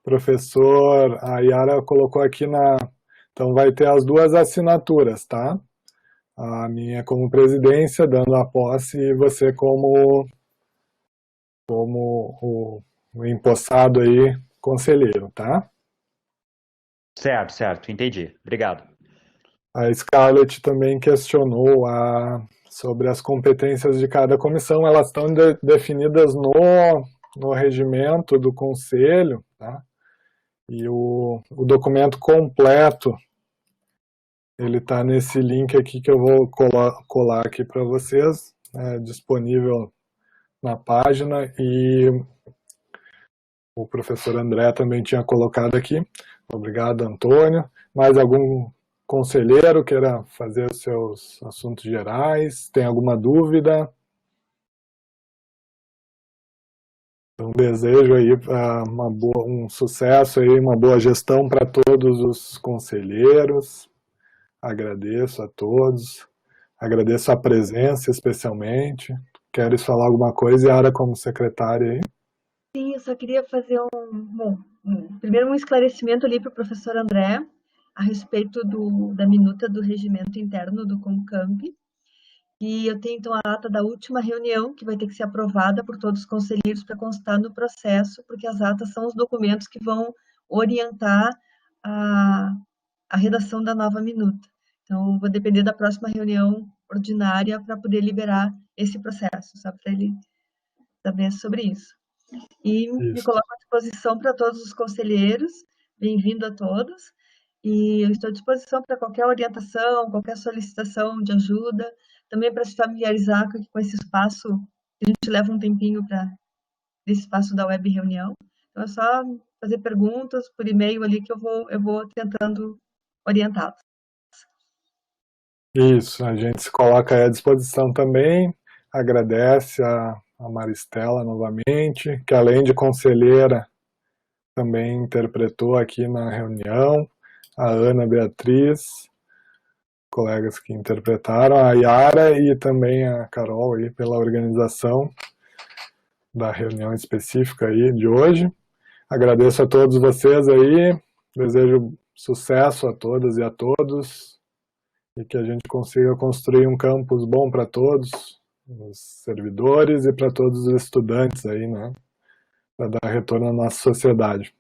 professor, a Yara colocou aqui na. Então vai ter as duas assinaturas, tá? A minha como presidência, dando a posse, e você como o empossado aí, conselheiro, tá? Certo, entendi. Obrigado. A Scarlett também questionou sobre as competências de cada comissão. Elas estão definidas no regimento do conselho, tá? E o documento completo, ele está nesse link aqui que eu vou colar aqui para vocês, disponível na página, e o professor André também tinha colocado aqui. Obrigado, Antônio. Mais algum conselheiro queira fazer os seus assuntos gerais? Tem alguma dúvida? Então, desejo aí um sucesso aí, uma boa gestão para todos os conselheiros. Agradeço a todos. Agradeço a presença especialmente. Queres falar alguma coisa, Yara, como secretária aí? Sim, eu só queria fazer primeiro um esclarecimento ali para o professor André a respeito da minuta do regimento interno do Concamp. E eu tenho então a ata da última reunião, que vai ter que ser aprovada por todos os conselheiros para constar no processo, porque as atas são os documentos que vão orientar a redação da nova minuta. Então, vou depender da próxima reunião ordinária para poder liberar esse processo, só para ele saber sobre isso. E me coloco à disposição para todos os conselheiros, bem-vindo a todos, e eu estou à disposição para qualquer orientação, qualquer solicitação de ajuda, também para se familiarizar com esse espaço, que a gente leva um tempinho para esse espaço da web reunião. Então é só fazer perguntas por e-mail ali que eu vou tentando orientá-los. Isso, a gente se coloca à disposição também, agradece a Maristela novamente, que além de conselheira, também interpretou aqui na reunião, a Ana Beatriz, colegas que interpretaram, a Yara e também a Carol aí pela organização da reunião específica aí de hoje. Agradeço a todos vocês aí, desejo sucesso a todas e a todos, e que a gente consiga construir um campus bom para todos, os servidores e para todos os estudantes aí, né, para dar retorno à nossa sociedade.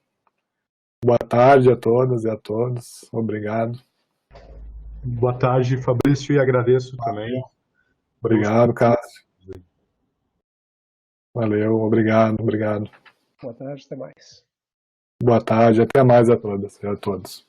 Boa tarde a todas e a todos, obrigado. Boa tarde, Fabrício, e agradeço também. Obrigado, Cássio. Valeu, obrigado. Boa tarde, até mais. Boa tarde, até mais a todas e a todos.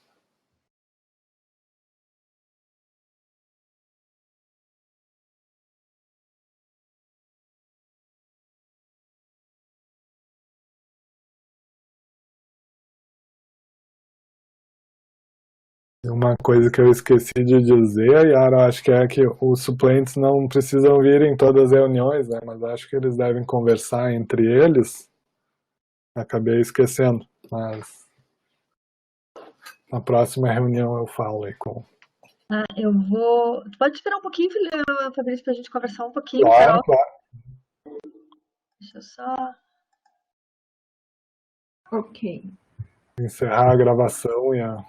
Uma coisa que eu esqueci de dizer, Yara, acho que é que os suplentes não precisam vir em todas as reuniões, né? Mas acho que eles devem conversar entre eles. Acabei esquecendo, mas na próxima reunião eu falo aí com... Eu vou... Tu pode esperar um pouquinho, Fabrício, para a gente conversar um pouquinho, Claro. Deixa eu só... Ok. Encerrar a gravação e a...